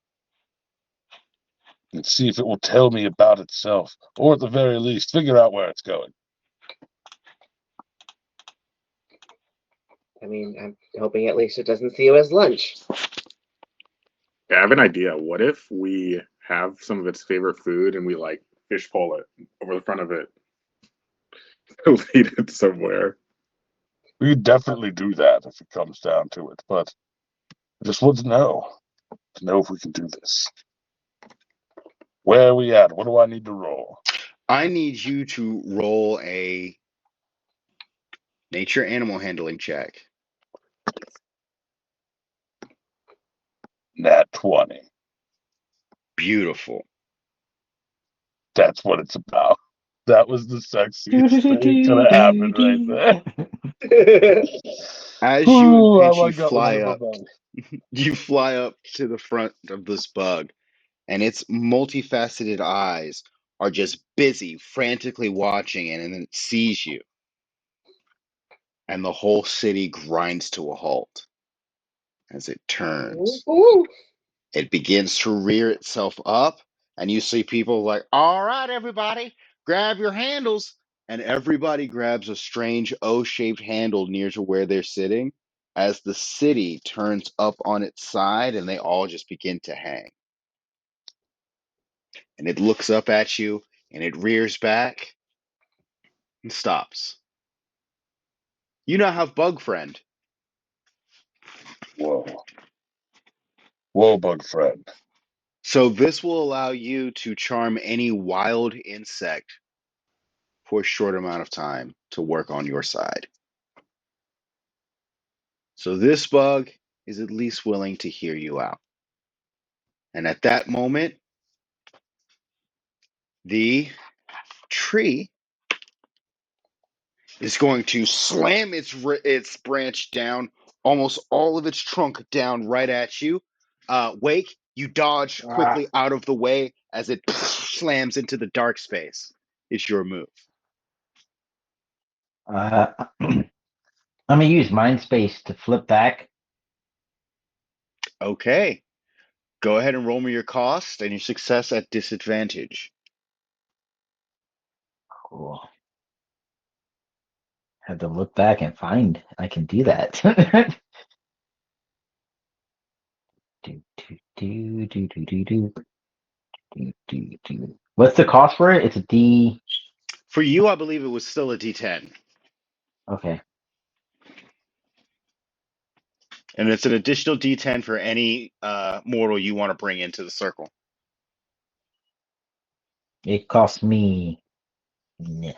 and see if it will tell me about itself, or at the very least, figure out where it's going. I mean, I'm hoping at least it doesn't see you as lunch. Yeah, I have an idea. What if we have some of its favorite food and we like fishbowl it over the front of it, lead it somewhere? We could definitely do that if it comes down to it, but I just want to know if we can do this. Where are we at? What do I need to roll? I need you to roll a nature animal handling check. Nat 20. Beautiful. That's what it's about. That was the sexiest thing that could have happened right there. As you and Ooh, how Pinchy I got one fly out of my up, belly. you fly up to the front of this bug, and its multifaceted eyes are just busy, frantically watching, and then it sees you, and the whole city grinds to a halt as it turns. Ooh. It begins to rear itself up, and you see people like, all right, everybody, grab your handles. And everybody grabs a strange O shaped handle near to where they're sitting as the city turns up on its side and they all just begin to hang. And it looks up at you and it rears back and stops. You now have Bug Friend. Whoa. Whoa, bug friend. So this will allow you to charm any wild insect for a short amount of time to work on your side. So this bug is at least willing to hear you out. And at that moment, the tree is going to slam its branch down, almost all of its trunk down right at you. Wake, you dodge quickly out of the way as it slams into the dark space. It's your move. I'm gonna use mind space to flip back. Okay. Go ahead and roll me your cost and your success at disadvantage. Cool. Have to look back and find I can do that. do, do, do, do, do, do, do. What's the cost for it? It's a D. For you, I believe it was still a D10. Okay. And it's an additional D10 for any mortal you want to bring into the circle. It cost me nothing.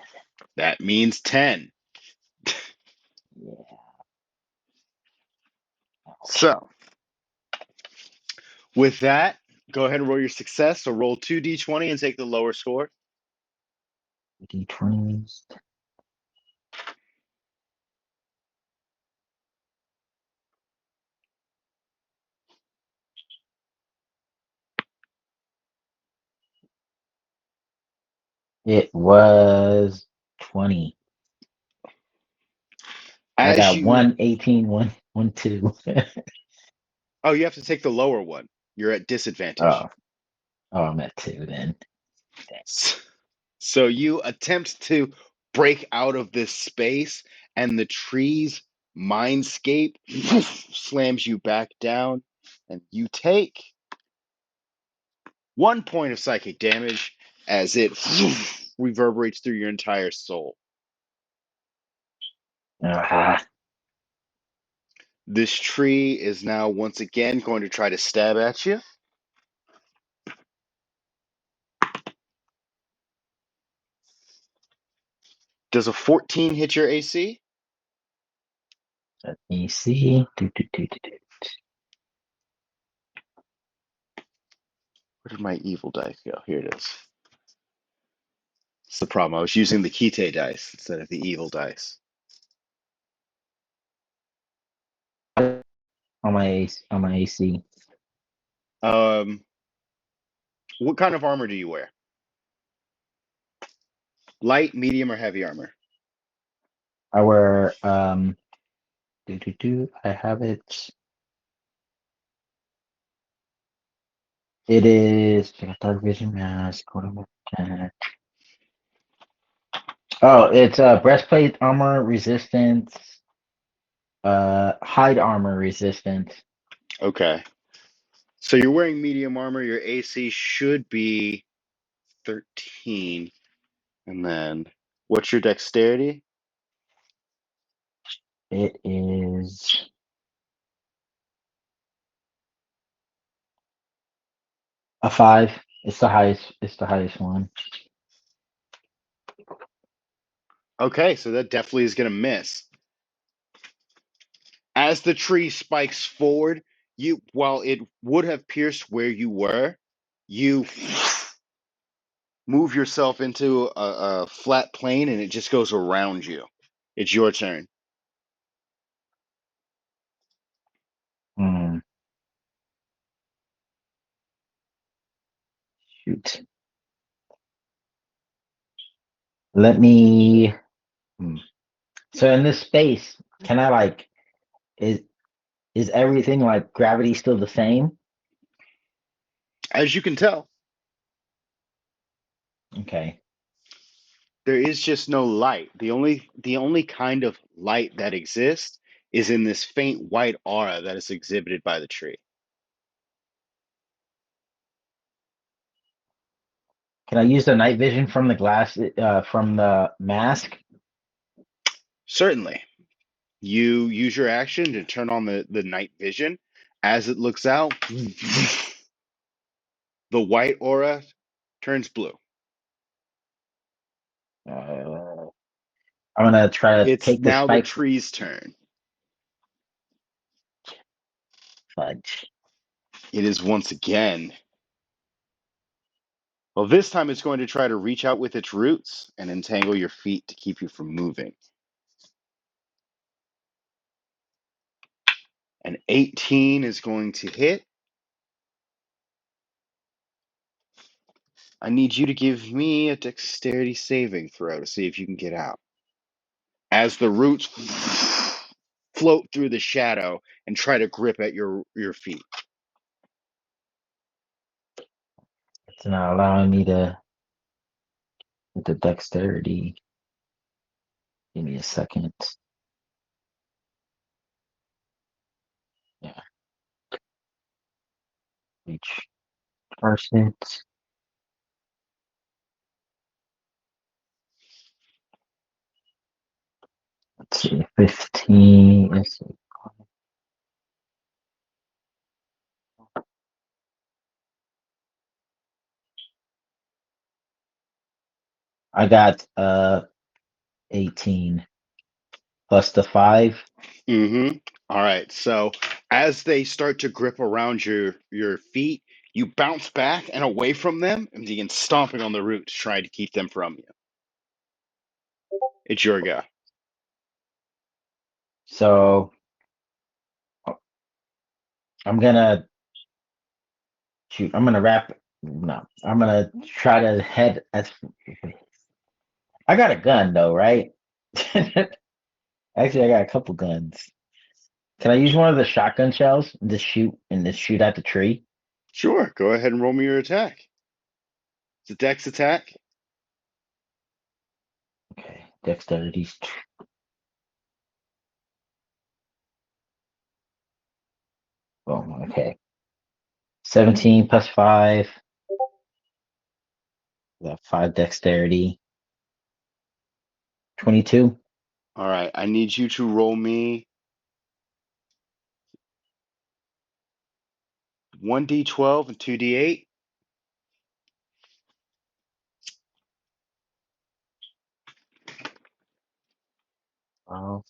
That means 10. Yeah. So, with that, go ahead and roll your success. So roll 2d20 and take the lower score. D20s. It was 20. I As got you 118, 2. Oh, you have to take the lower one. You're at disadvantage. Oh, oh, I'm at 2 then. So you attempt to break out of this space, and the tree's mindscape slams you back down, and you take 1 point of psychic damage as it reverberates through your entire soul. Ah, This tree is now once again going to try to stab at you. Does a 14 hit your AC? let me see. Where did my evil dice go? Here it is. It's the problem. I was using the Kite dice instead of the evil dice. On my AC. Um, what kind of armor do you wear? Light, medium, or heavy armor? I wear I have it. It is check out dark vision mask. Oh, it's breastplate armor resistance, hide armor resistance. Okay. So you're wearing medium armor. Your AC should be 13. And then, what's your dexterity? It is a 5. It's the highest. It's the highest one. Okay, so that definitely is going to miss. As the tree spikes forward, while it would have pierced where you were, you move yourself into a flat plane and it just goes around you. It's your turn. Hmm. Shoot. Let me. Hmm. So in this space, can I like is is everything like gravity still the same? As you can tell, Okay. there is just no light. The only kind of light that exists is in this faint white aura that is exhibited by the tree. Can I use the night vision from the glass from the mask? Certainly, you use your action to turn on the night vision. As it looks out, the white aura turns blue. Uh, I'm gonna try to It's take the now the spike. tree's turn. Fudge. It is once again. Well, this time it's going to try to reach out with its roots and entangle your feet to keep you from moving. An 18 is going to hit. I need you to give me a dexterity saving throw to see if you can get out. As the roots float through the shadow and try to grip at your feet. It's not allowing me to with the dexterity. Give me a second. Yeah, reach target. Let's see, 15. Let's see. I got 18 plus the 5. Mm-hmm. All right. So as they start to grip around your feet, you bounce back and away from them and begin stomping on the roots, trying to keep them from you. It's your go. So I'm gonna shoot. I'm gonna wrap. No, I'm gonna try to head as I got a gun though, right? Actually, I got a couple guns. Can I use one of the shotgun shells and just shoot at the tree? Sure, go ahead and roll me your attack. It's a dex attack. Okay, dexterity's. Oh, okay. 17 plus 5. Got 5 dexterity. 22. All right, I need you to roll me 1d12 and 2d8. Oh,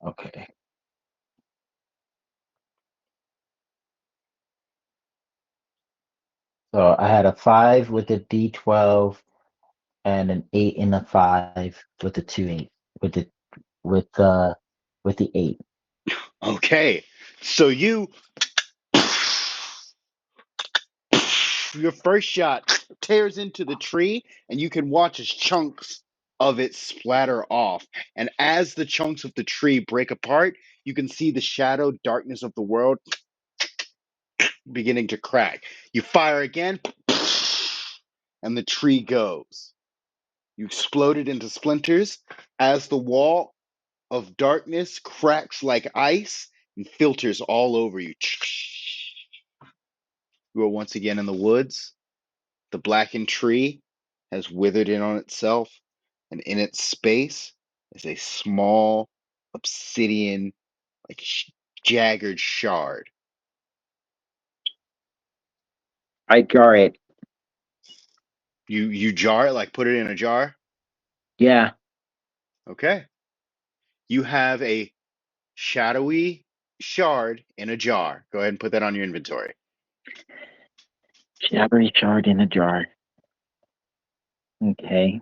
okay. So I had a 5 with the D12 and an 8 and a 5 with the 2 8 with the with the with the 8. Okay, so your first shot tears into the tree, and you can watch as chunks of it splatter off. And as the chunks of the tree break apart, you can see the shadow darkness of the world beginning to crack. You fire again, and the tree goes. You explode it into splinters as the wall of darkness cracks like ice and filters all over you. You are once again in the woods. The blackened tree has withered in on itself, and in its space is a small obsidian, like jagged shard. I jar it. You jar it, like put it in a jar. Yeah. Okay. You have a shadowy shard in a jar. Go ahead and put that on your inventory. Jabbery shard in a jar. Okay.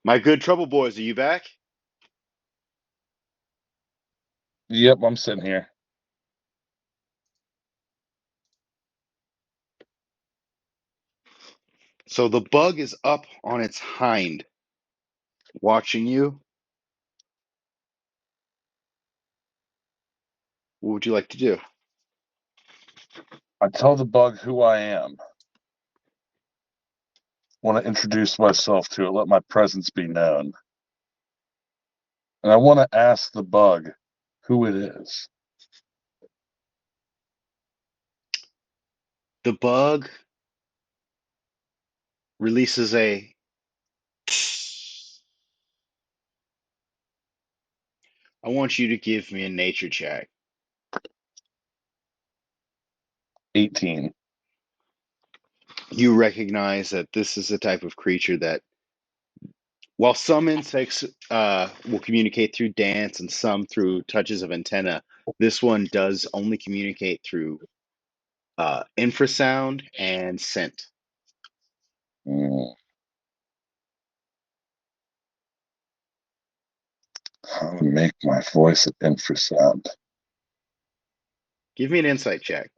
My good trouble boys, are you back? Yep, I'm sitting here. So the bug is up on its hind, watching you. What would you like to do? I tell the bug who I am. Want to introduce myself to it, let my presence be known. And I want to ask the bug who it is. The bug releases a. I want you to give me a nature check. 18. You recognize that this is a type of creature that, while some insects will communicate through dance and some through touches of antenna, this one does only communicate through infrasound and scent. How to make my voice an infrasound. Give me an insight check.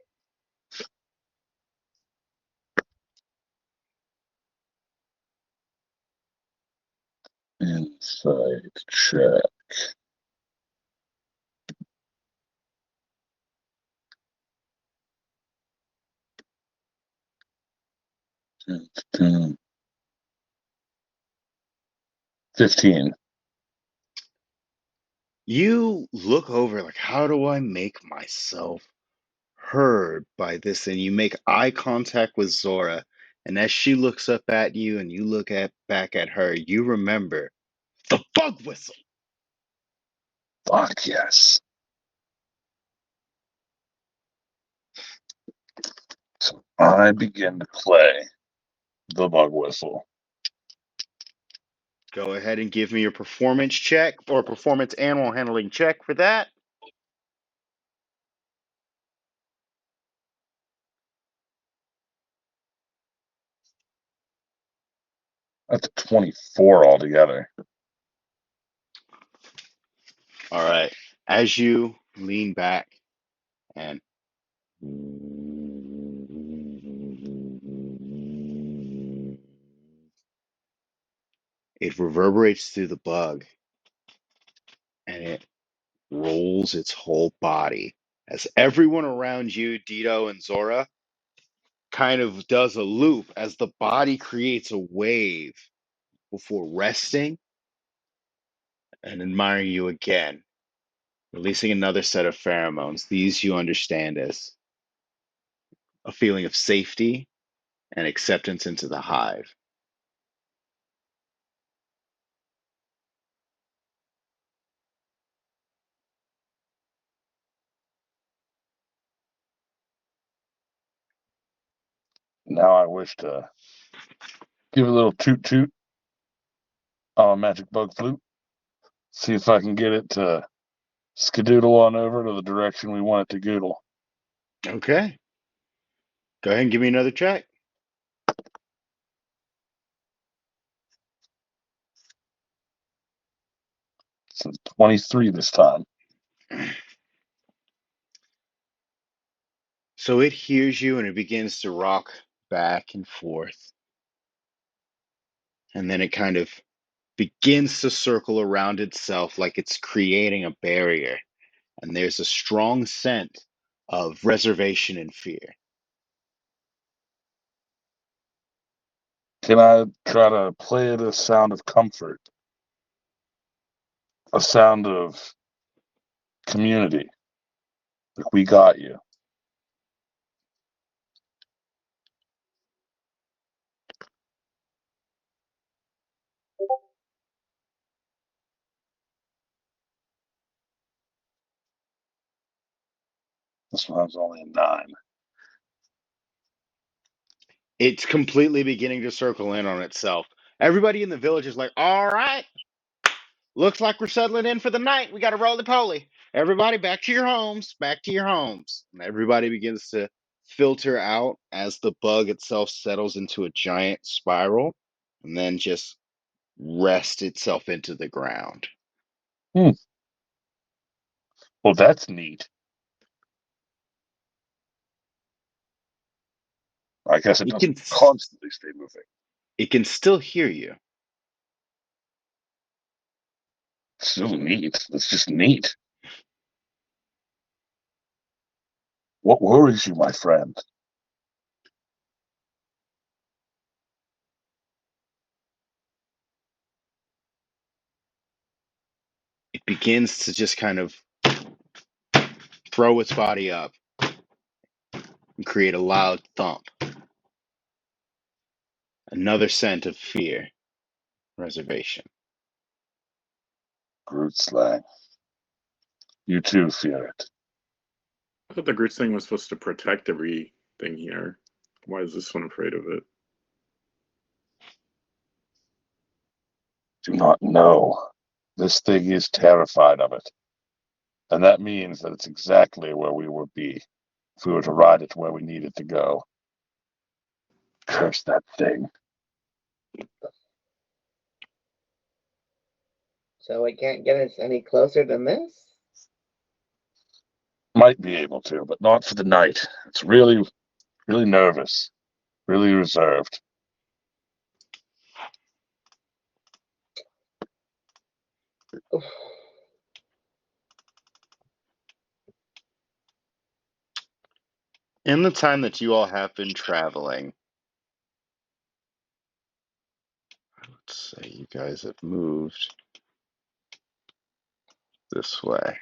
Insight check. Dun, 15. You look over like, how do I make myself heard by this? And you make eye contact with Zora. And as she looks up at you and you look back at her, you remember the bug whistle. Fuck yes. So I begin to play the bug whistle. Go ahead and give me your performance check or performance animal handling check for that. That's a 24 altogether. All right. As you lean back, and it reverberates through the bug, and it rolls its whole body as everyone around you, Dito and Zora, kind of does a loop as the body creates a wave before resting and admiring you again, releasing another set of pheromones. These you understand as a feeling of safety and acceptance into the hive. Now I wish to give a little toot toot on a magic bug flute. See if I can get it to skedoodle on over to the direction we want it to goodle. Okay. Go ahead and give me another check. So 23 this time. So it hears you and it begins to rock back and forth. And then it kind of begins to circle around itself like it's creating a barrier. And there's a strong scent of reservation and fear. Can I try to play it a sound of comfort? A sound of community? Like, we got you. This one's only a 9. It's completely beginning to circle in on itself. Everybody in the village is like, all right, looks like we're settling in for the night. We got to roly poly. Everybody back to your homes, back to your homes. And everybody begins to filter out as the bug itself settles into a giant spiral and then just rest itself into the ground. Hmm. Well, that's neat. I guess it It can doesn't constantly stay moving. it can still hear you. Still neat. It's just neat. What worries you, my friend? It begins to just kind of throw its body up and create a loud thump. Another scent of fear, reservation. Groot slang. You too fear it. I thought the Grits thing was supposed to protect everything here. Why is this one afraid of it? Do not know. This thing is terrified of it. And that means that it's exactly where we would be if we were to ride it to where we needed to go. Curse that thing. So it can't get us any closer than this? Might be able to, but not for the night. It's really, really nervous, really reserved. Oof. In the time that you all have been traveling, let's say you guys have moved this way.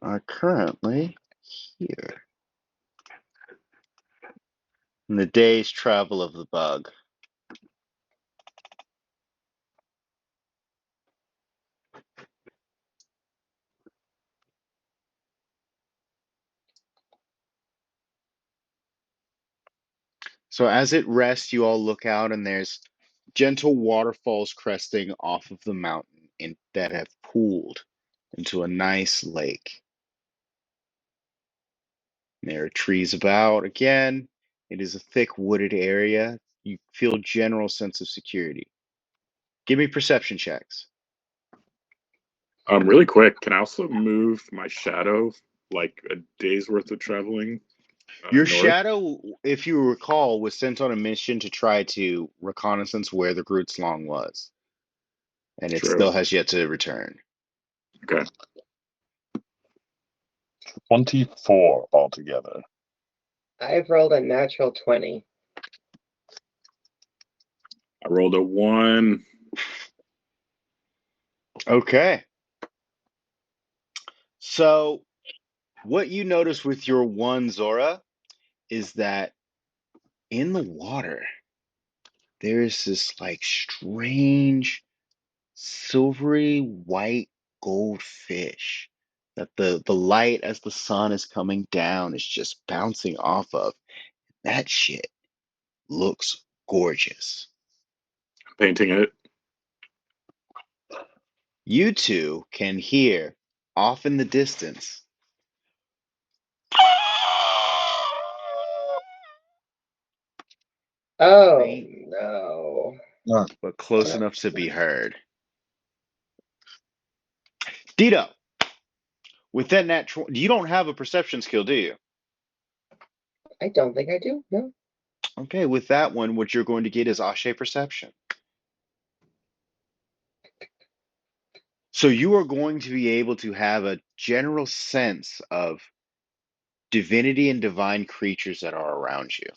Are currently here. In the day's travel of the bug. So as it rests, you all look out and there's gentle waterfalls cresting off of the mountain that have pooled into a nice lake. There are trees about. Again, it is a thick wooded area. You feel general sense of security. Give me perception checks. Really quick, can I also move my shadow like a day's worth of traveling Your north? shadow, if you recall, was sent on a mission to try to reconnaissance where the Groot's Long was, and it True. still has yet to return. Okay. 24 altogether. I've rolled a natural 20. I rolled a 1. Okay. So, what you notice with your one Zora is that in the water, there's this like strange silvery white gold fish that the light as the sun is coming down is just bouncing off of. That shit looks gorgeous. Painting it. You two can hear off in the distance, Oh, faint no. but close enough to be heard. Dito, with that natural, you don't have a perception skill, do you? I don't think I do. No. Okay, with that one, what you're going to get is Ashe perception. So you are going to be able to have a general sense of divinity and divine creatures that are around you.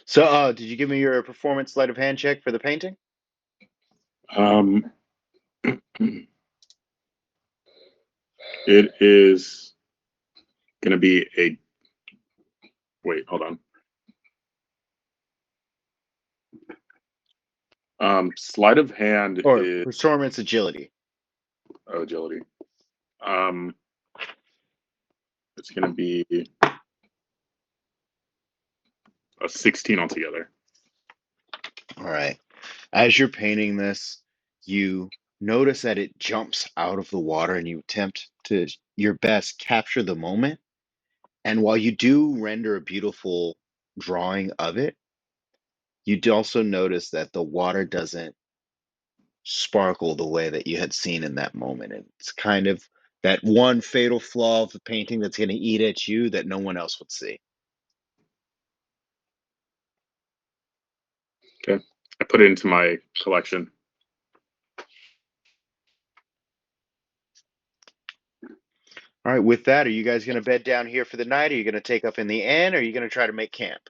So, did you give me your performance sleight of hand check for the painting? Um, it is going to be a. Wait, hold on. Sleight of hand Or is performance agility? agility. Um, it's going to be a 16 altogether. All right. As you're painting this, you notice that it jumps out of the water and you attempt to your best capture the moment. And while you do render a beautiful drawing of it, you do also notice that the water doesn't sparkle the way that you had seen in that moment. And it's kind of that one fatal flaw of the painting that's going to eat at you that no one else would see. Okay. I put it into my collection. All right, with that, are you guys going to bed down here for the night? Are you going to take up in the inn? Or are you going to try to make camp?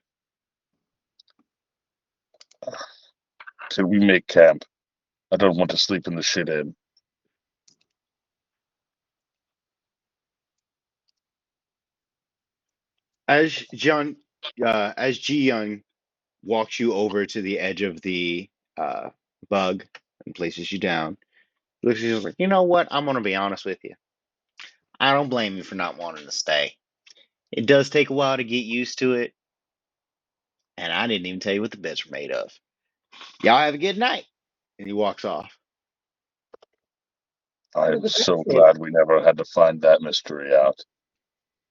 Till we make camp. I don't want to sleep in the shit inn. As as Ji Young walks you over to the edge of the bug and places you down, looks at you like, you know what? I'm going to be honest with you. I don't blame you for not wanting to stay. It does take a while to get used to it, and I didn't even tell you what the beds were made of. Y'all have a good night. And he walks off. What are I'm the so best made? glad we never had to find that mystery out.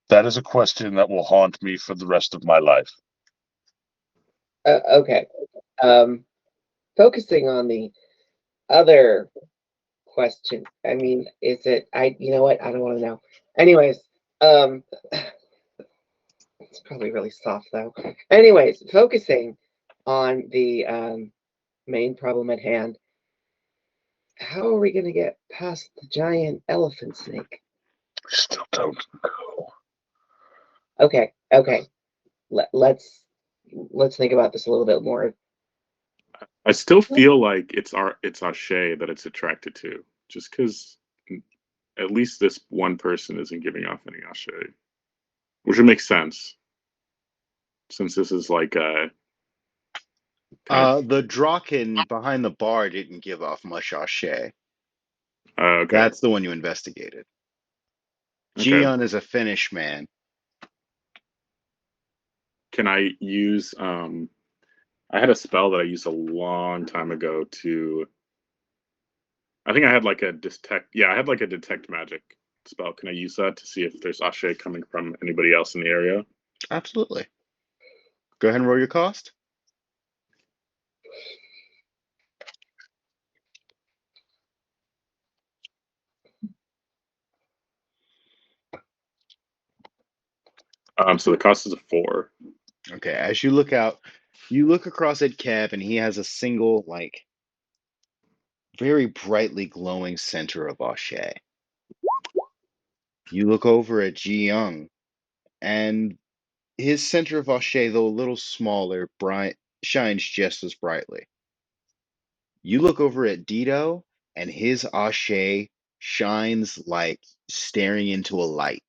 That is a question that will haunt me for the rest of my life. Okay. Um, Focusing on the other question. I mean, is it? You know what? I don't want to know. Anyways, um, it's probably really soft though. Anyways, focusing on the main problem at hand. How are we going to get past the giant elephant snake? Still don't know. Okay. Let's think about this a little bit more. I still feel like it's Ashe that it's attracted to, just because at least this one person isn't giving off any Ashe, which would make sense since this is like a kind of The Draken behind the bar didn't give off much Ashe. okay. That's the one you investigated. Okay. Jian is a Finnish man. Can I use I had a spell that I used a long time ago to I think I had like a detect magic spell. Can I use that to see if there's Ashe coming from anybody else in the area? Absolutely. Go ahead and roll your cost. So the cost is a 4. Okay, as you look out, you look across at Kev, and he has a single, like, very brightly glowing center of Ashe. You look over at Ji Young, and his center of Ashe, though a little smaller, bright shines just as brightly. You look over at Dido, and his Ashe shines like staring into a light.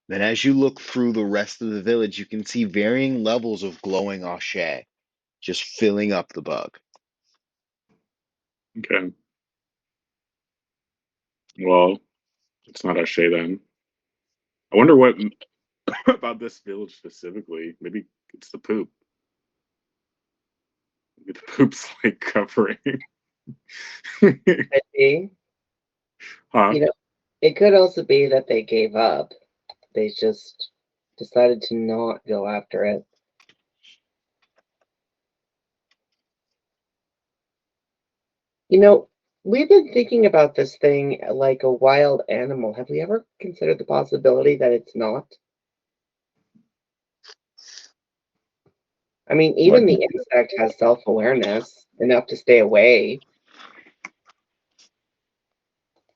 Then, as you look through the rest of the village, you can see varying levels of glowing Ashe just filling up the bug. Okay. Well, it's not Ashe then. I wonder what about this village specifically. Maybe it's the poop. Maybe the poop's like covering. Could be. Huh? You know, it could also be that they gave up. They just decided to not go after it. You know, we've been thinking about this thing like a wild animal. Have we ever considered the possibility that it's not? I mean, even the insect has self-awareness enough to stay away.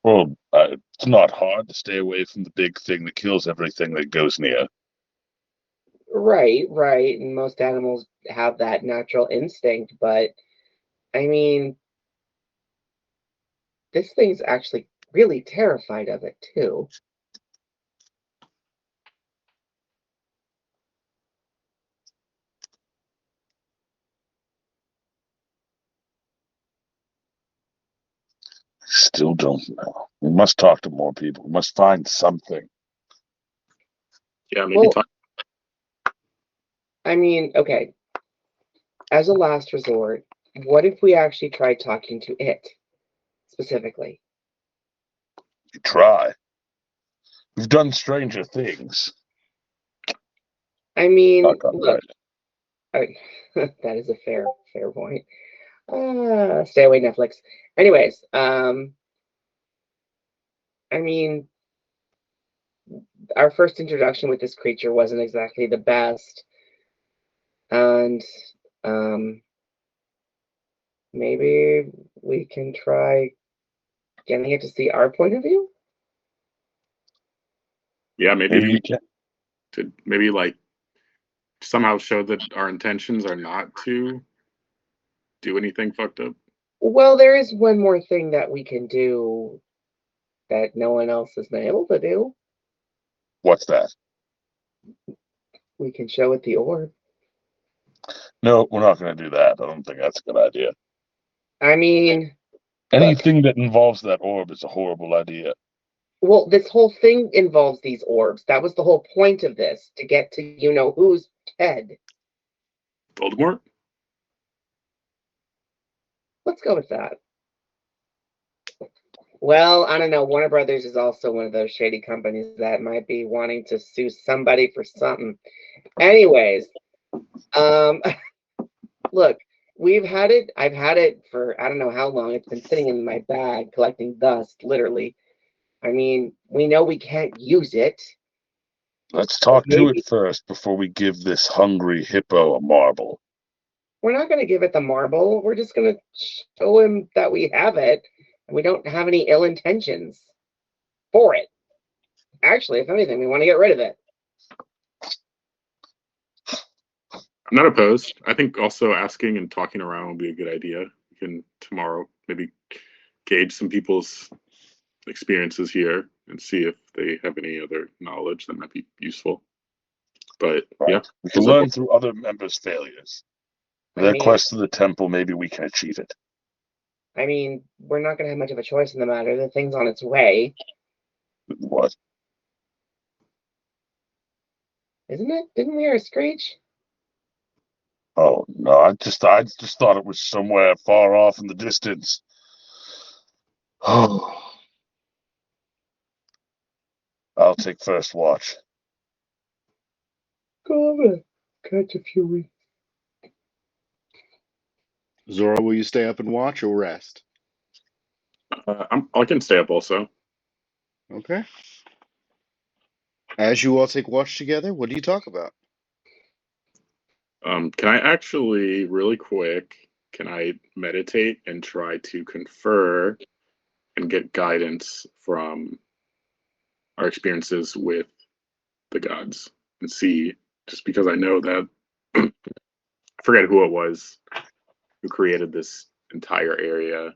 Well, it's not hard to stay away from the big thing that kills everything that goes near. Right, right. And most animals have that natural instinct, but I mean, this thing's actually really terrified of it too. Still don't know. We must talk to more people. We must find something. Yeah, maybe Well, talk. I mean, okay, as a last resort, what if we actually tried talking to it specifically? You try. We've done stranger things. I mean, Knock on look, wood. that is a fair point. Stay away, Netflix. Anyways, I mean, our first introduction with this creature wasn't exactly the best, and um, maybe we can try getting it to see our point of view. Yeah, Maybe maybe we can. to maybe like somehow show that our intentions are not to do anything fucked up. Well, there is one more thing that we can do that no one else has been able to do. What's that? We can show it the orb. No, we're not going to do that. I don't think that's a good idea. I mean, look, Anything that involves that orb is a horrible idea. well, this whole thing involves these orbs. That was the whole point of this, to get to you know who's head. Voldemort? Let's go with that. Well, I don't know. Warner Brothers is also one of those shady companies that might be wanting to sue somebody for something. Anyways, um, look, I've had it for I don't know how long. It's been sitting in my bag collecting dust, literally. I mean, we know we can't use it. Let's But talk to it maybe first before we give this hungry hippo a marble. we're not going to give it the marble. We're just going to show him that we have it and we don't have any ill intentions for it. Actually, if anything, we want to get rid of it. I'm not opposed. I think also asking and talking around would be a good idea. We can tomorrow maybe gauge some people's experiences here and see if they have any other knowledge that might be useful. But Right. yeah, We can those are learn through other members' failures. I Their mean, quest to the temple, maybe we can achieve it. I mean, we're not gonna have much of a choice in the matter. The thing's on its way, What? isn't it? Didn't we hear a screech? Oh no, I just thought it was somewhere far off in the distance. Oh, I'll take first watch. Go on, catch a few weeks. Zora, will you stay up and watch or rest? I can stay up also. Okay. As you all take watch together, what do you talk about? Can I actually, really quick, can I meditate and try to confer and get guidance from our experiences with the gods and see, just because I know that I forget who it was who created this entire area.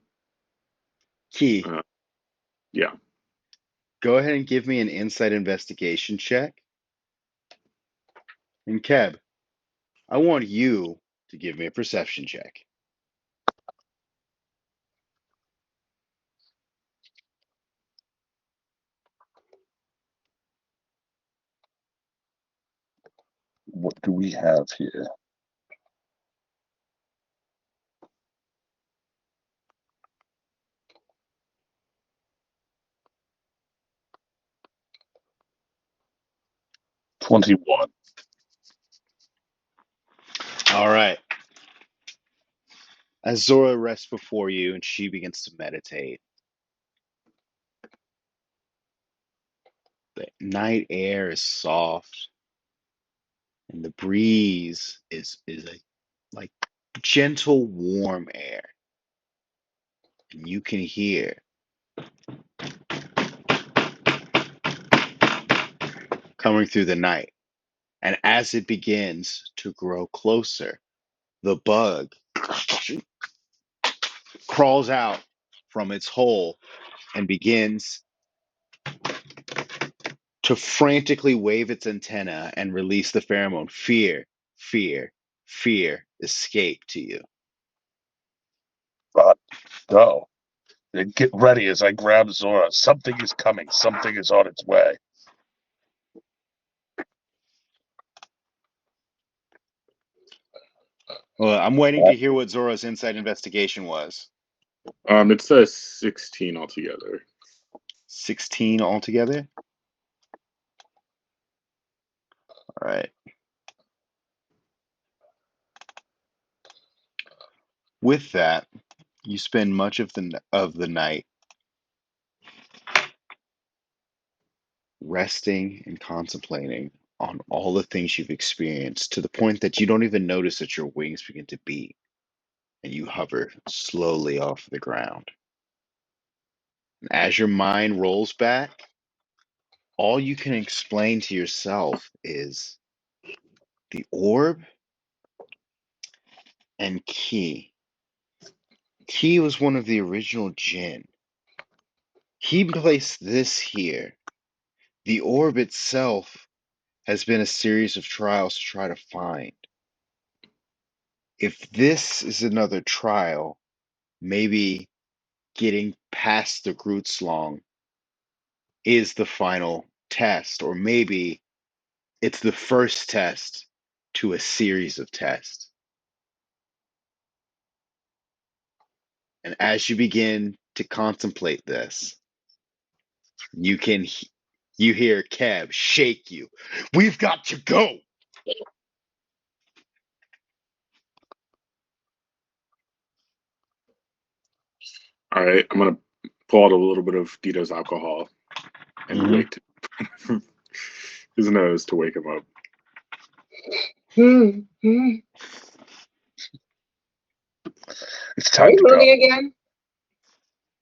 Key, Yeah. go ahead and give me an insight investigation check. And Keb, I want you to give me a perception check. What do we have here? $21. All right. As Zora rests before you and she begins to meditate, the night air is soft and the breeze is a like gentle warm air. And you can hear coming through the night. And as it begins to grow closer, the bug crawls out from its hole and begins to frantically wave its antenna and release the pheromone fear, fear, fear, escape to you. But go. And get ready as I grab Zora. Something is coming. Something is on its way. Well, I'm waiting to hear what Zora's insight investigation was. It says 16 altogether. 16 altogether? All right. With that, you spend much of the night resting and contemplating on all the things you've experienced to the point that you don't even notice that your wings begin to beat and you hover slowly off the ground. And as your mind rolls back, all you can explain to yourself is the orb and Key. Key was one of the original Jinn. He placed this here. The orb itself has been a series of trials to try to find. If this is another trial, maybe getting past the Grutzlong is the final test, or maybe it's the first test to a series of tests. And as you begin to contemplate this, you can you hear Cab shake you. We've got to go. All right, I'm gonna pull out a little bit of Dito's alcohol and Mhm. wait his nose to wake him up. It's Are time we to moving go. again?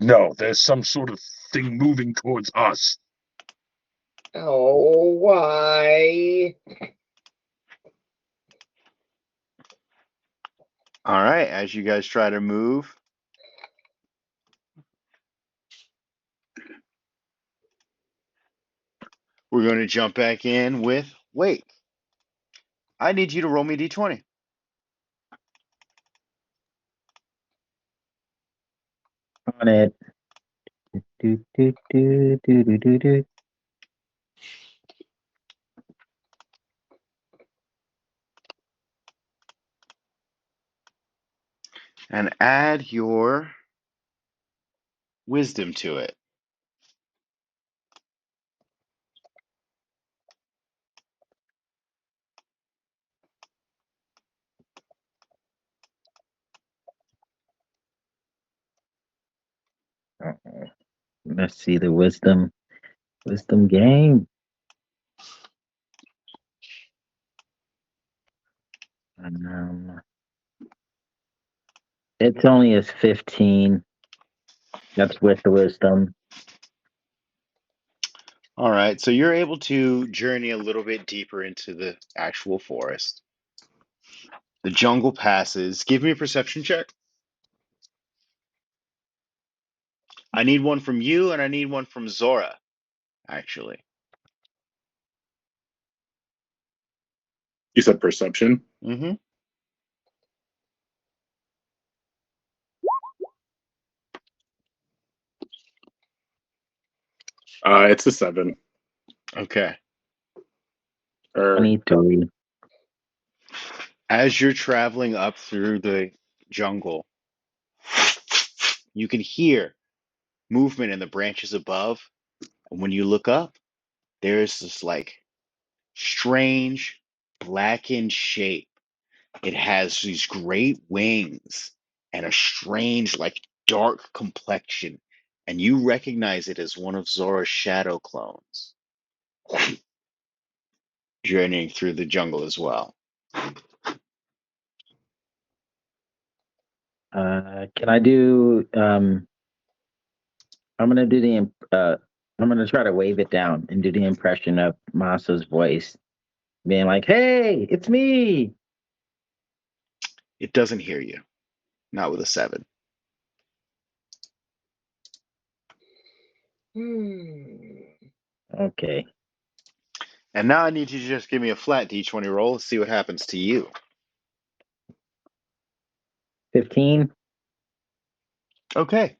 No, there's some sort of thing moving towards us. Oh, why? All right, as you guys try to move, we're going to jump back in with Wake. I need you to roll me a d20. on it. Do, do, do, do, do, do, do. And add your wisdom to it. Uh-oh. Let's see the wisdom game. Um, it's only a 15. That's with the wisdom. All right, so you're able to journey a little bit deeper into the actual forest. The jungle passes. Give me a perception check. I need one from you, and I need one from Zora, actually. You said perception. Mm-hmm. It's a 7. Okay. Or 23. As you're traveling up through the jungle, you can hear movement in the branches above. And when you look up, there's this like strange blackened shape. It has these great wings and a strange, like dark complexion. And you recognize it as one of Zora's shadow clones journeying through the jungle as well. Can I do? I'm gonna do I'm gonna try to wave it down and do the impression of Masa's voice, being like, "Hey, it's me." It doesn't hear you, not with a 7. Okay, And now I need you to just give me a flat d20 roll. Let's see what happens to you. 15. Okay.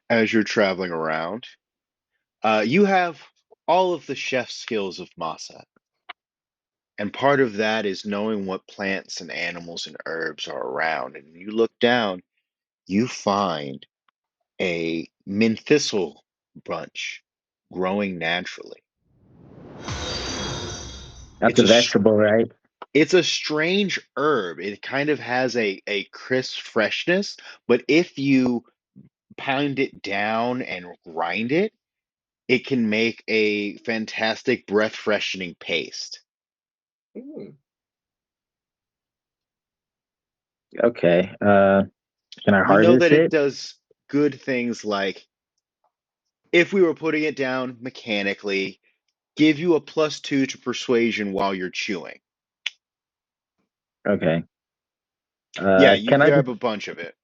As you're traveling around, you have all of the chef skills of Masa. And part of that is knowing what plants and animals and herbs are around. And you look down, you find a mint thistle bunch growing naturally. That's It's a a vegetable, right? it's a strange herb. It kind of has a crisp freshness, but if you pound it down and grind it, it can make a fantastic breath freshening paste. Okay. Can I You know that harvest it it? does good things like, if we were putting it down mechanically, give you a +2 to persuasion while you're chewing. Okay. Yeah, you Can I grab a bunch of it.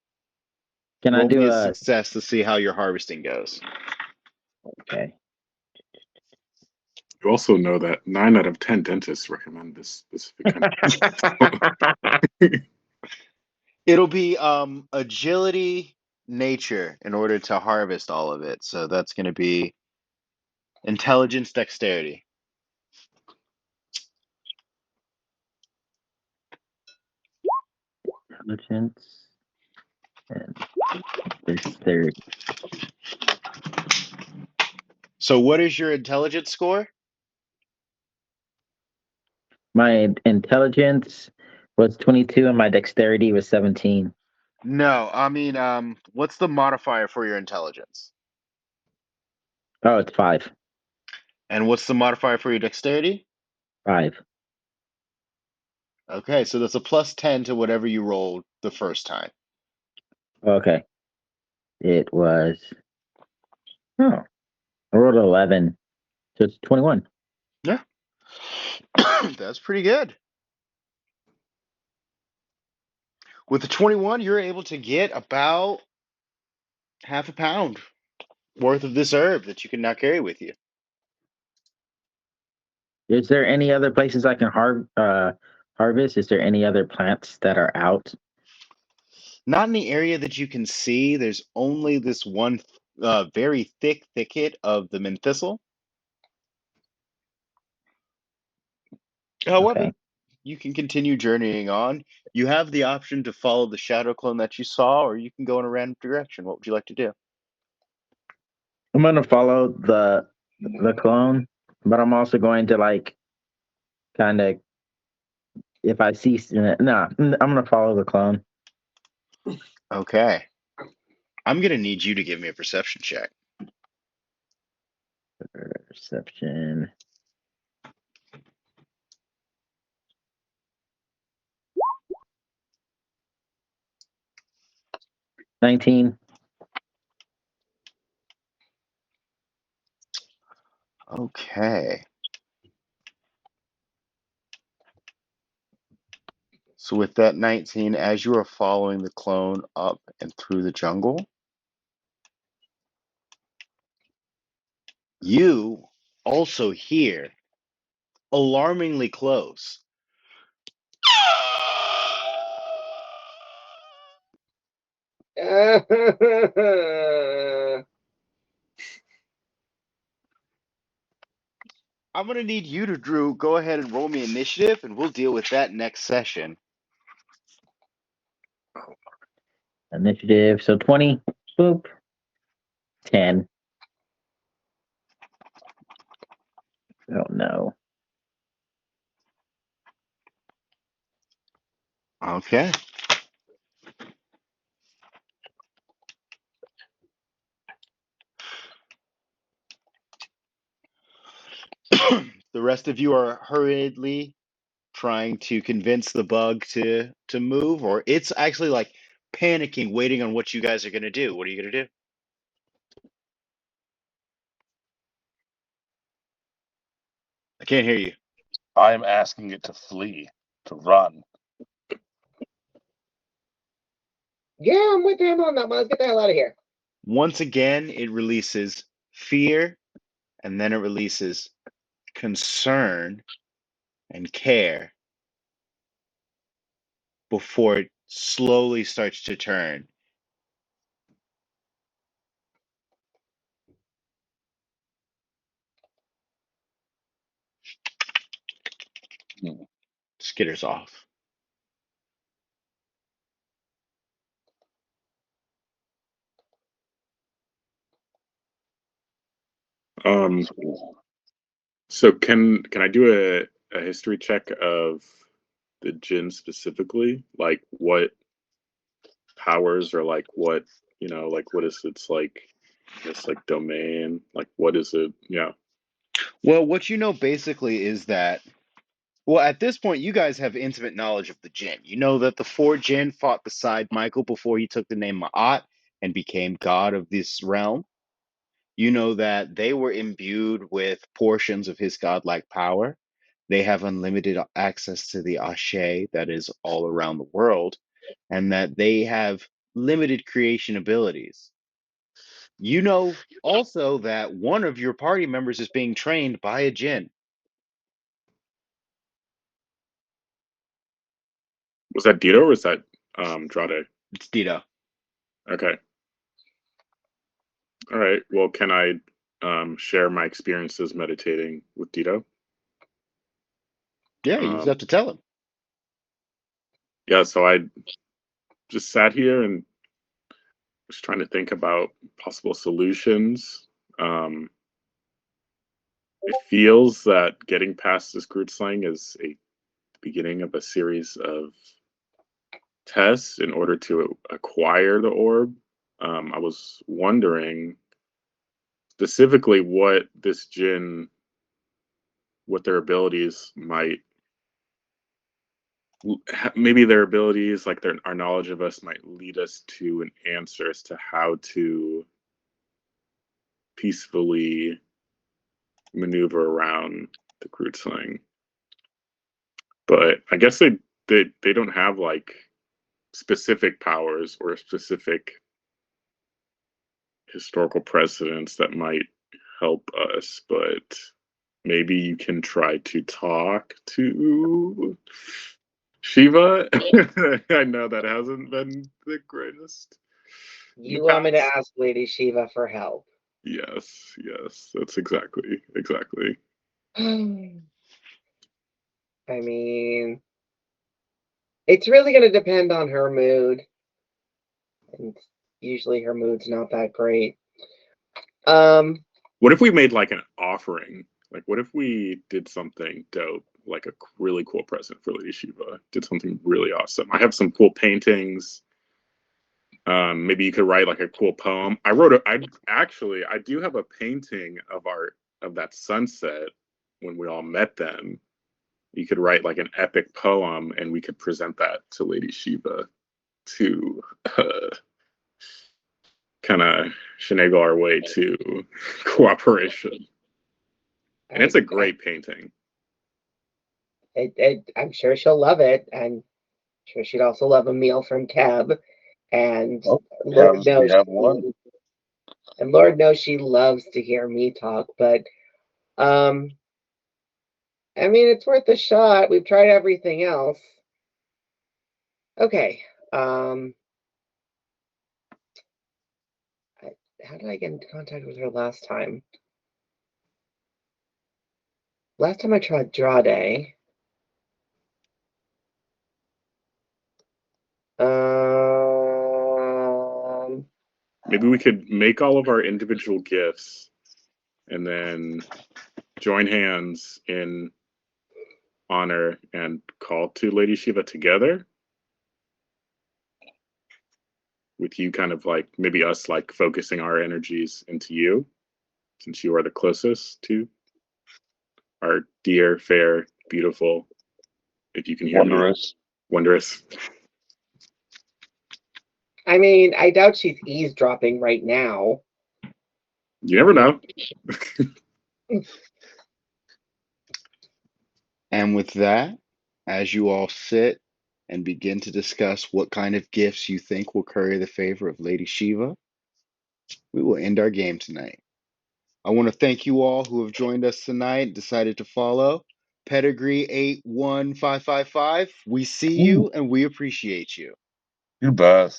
can I Roll me do a a? success to see how your harvesting goes. Okay. you also know that 9 out of 10 dentists recommend this specific kind of. It'll be agility nature in order to harvest all of it. So that's going to be intelligence dexterity. Intelligence and dexterity. So what is your intelligence score? My intelligence was 22 and my dexterity was 17. No, I mean, what's the modifier for your intelligence? Oh, it's 5. And what's the modifier for your dexterity? 5. Okay, so that's a +10 to whatever you rolled the first time. Okay. It was. Oh, I rolled 11. So it's 21. Yeah. That's pretty good. With the 21, you're able to get about half a pound worth of this herb that you can now carry with you. Is there any other places I can harvest? Is there any other plants that are out? Not in the area that you can see. There's only this one very thick thicket of the mint thistle. However, Okay. you can continue journeying on. You have the option to follow the shadow clone that you saw, or you can go in a random direction. What would you like to do? I'm gonna follow the clone, but I'm also going to like kind of if I see no, I'm gonna follow the clone. Okay. I'm going to need you to give me a perception check. Perception. 19. Okay. So with that 19, as you are following the clone up and through the jungle, you also hear alarmingly close. I'm going to need you to, Drew, go ahead and roll me initiative, and we'll deal with that next session. Initiative. So 20. Boop. 10. Oh no. Okay. The rest of you are hurriedly trying to convince the bug to move, or it's actually like panicking, waiting on what you guys are going to do. What are you going to do? I can't hear you. I am asking it to flee, to run. Yeah, I'm with him on that one. Let's get the hell out of here. Once again, it releases fear, and then it releases concern and care before it slowly starts to turn. Hmm. Skitters off. So can I do a history check of the Jinn specifically? Like what powers or like what like what is its like this like domain? Like what is it? Yeah. Well, what you know basically is that, well, at this point, you guys have intimate knowledge of the Jinn. You know that the four Jinn fought beside Michael before he took the name Ma'at and became god of this realm. You know that they were imbued with portions of his godlike power. They have unlimited access to the Ashe that is all around the world, and that they have limited creation abilities. You know also that one of your party members is being trained by a Jinn. Was that Dito or was that Drade? It's Dito. Okay. All right. Well, can I share my experiences meditating with Dito? Yeah, you just have Um, to tell him. yeah, so I just sat here and was trying to think about possible solutions. Um, it feels that getting past this crude slang is a beginning of a series of tests in order to acquire the orb. I was wondering specifically what their abilities might, maybe their abilities, like our knowledge of us, might lead us to an answer as to how to peacefully maneuver around the crude slang. But I guess they don't have like specific powers or specific historical precedents that might help us, but maybe you can try to talk to Shiva, I know that hasn't been the greatest. You want me to ask Lady Shiva for help? Yes, that's exactly. I mean, it's really going to depend on her mood. And usually her mood's not that great. What if we made like an offering? Like, what if we did something dope, like a really cool present for Lady Shiva? Did something really awesome. I have some cool paintings. Maybe you could write like a cool poem. I do have a painting of that sunset when we all met them. You could write like an epic poem, and we could present that to Lady Shiva to kind of finagle our way to cooperation. And it's a great painting. I'm sure she'll love it, and I'm sure she'd also love a meal from Keb. And Lord knows, we have one. and Lord knows she loves to hear me talk. But I mean, it's worth a shot. We've tried everything else. Okay. How did I get into contact with her last time? Last time I tried Drade. Maybe we could make all of our individual gifts and then join hands in honor and call to Lady Shiva together. With you kind of like maybe us like focusing our energies into you, since you are the closest to our dear, fair, beautiful, if you can hear me, wondrous. I mean, I doubt she's eavesdropping right now. You never know. And with that, as you all sit and begin to discuss what kind of gifts you think will curry the favor of Lady Shiva, we will end our game tonight. I want to thank you all who have joined us tonight and decided to follow. Pedigree 81555, we see you and we appreciate you. You bet.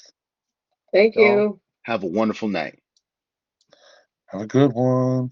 Thank you. Have a wonderful night. Have a good one.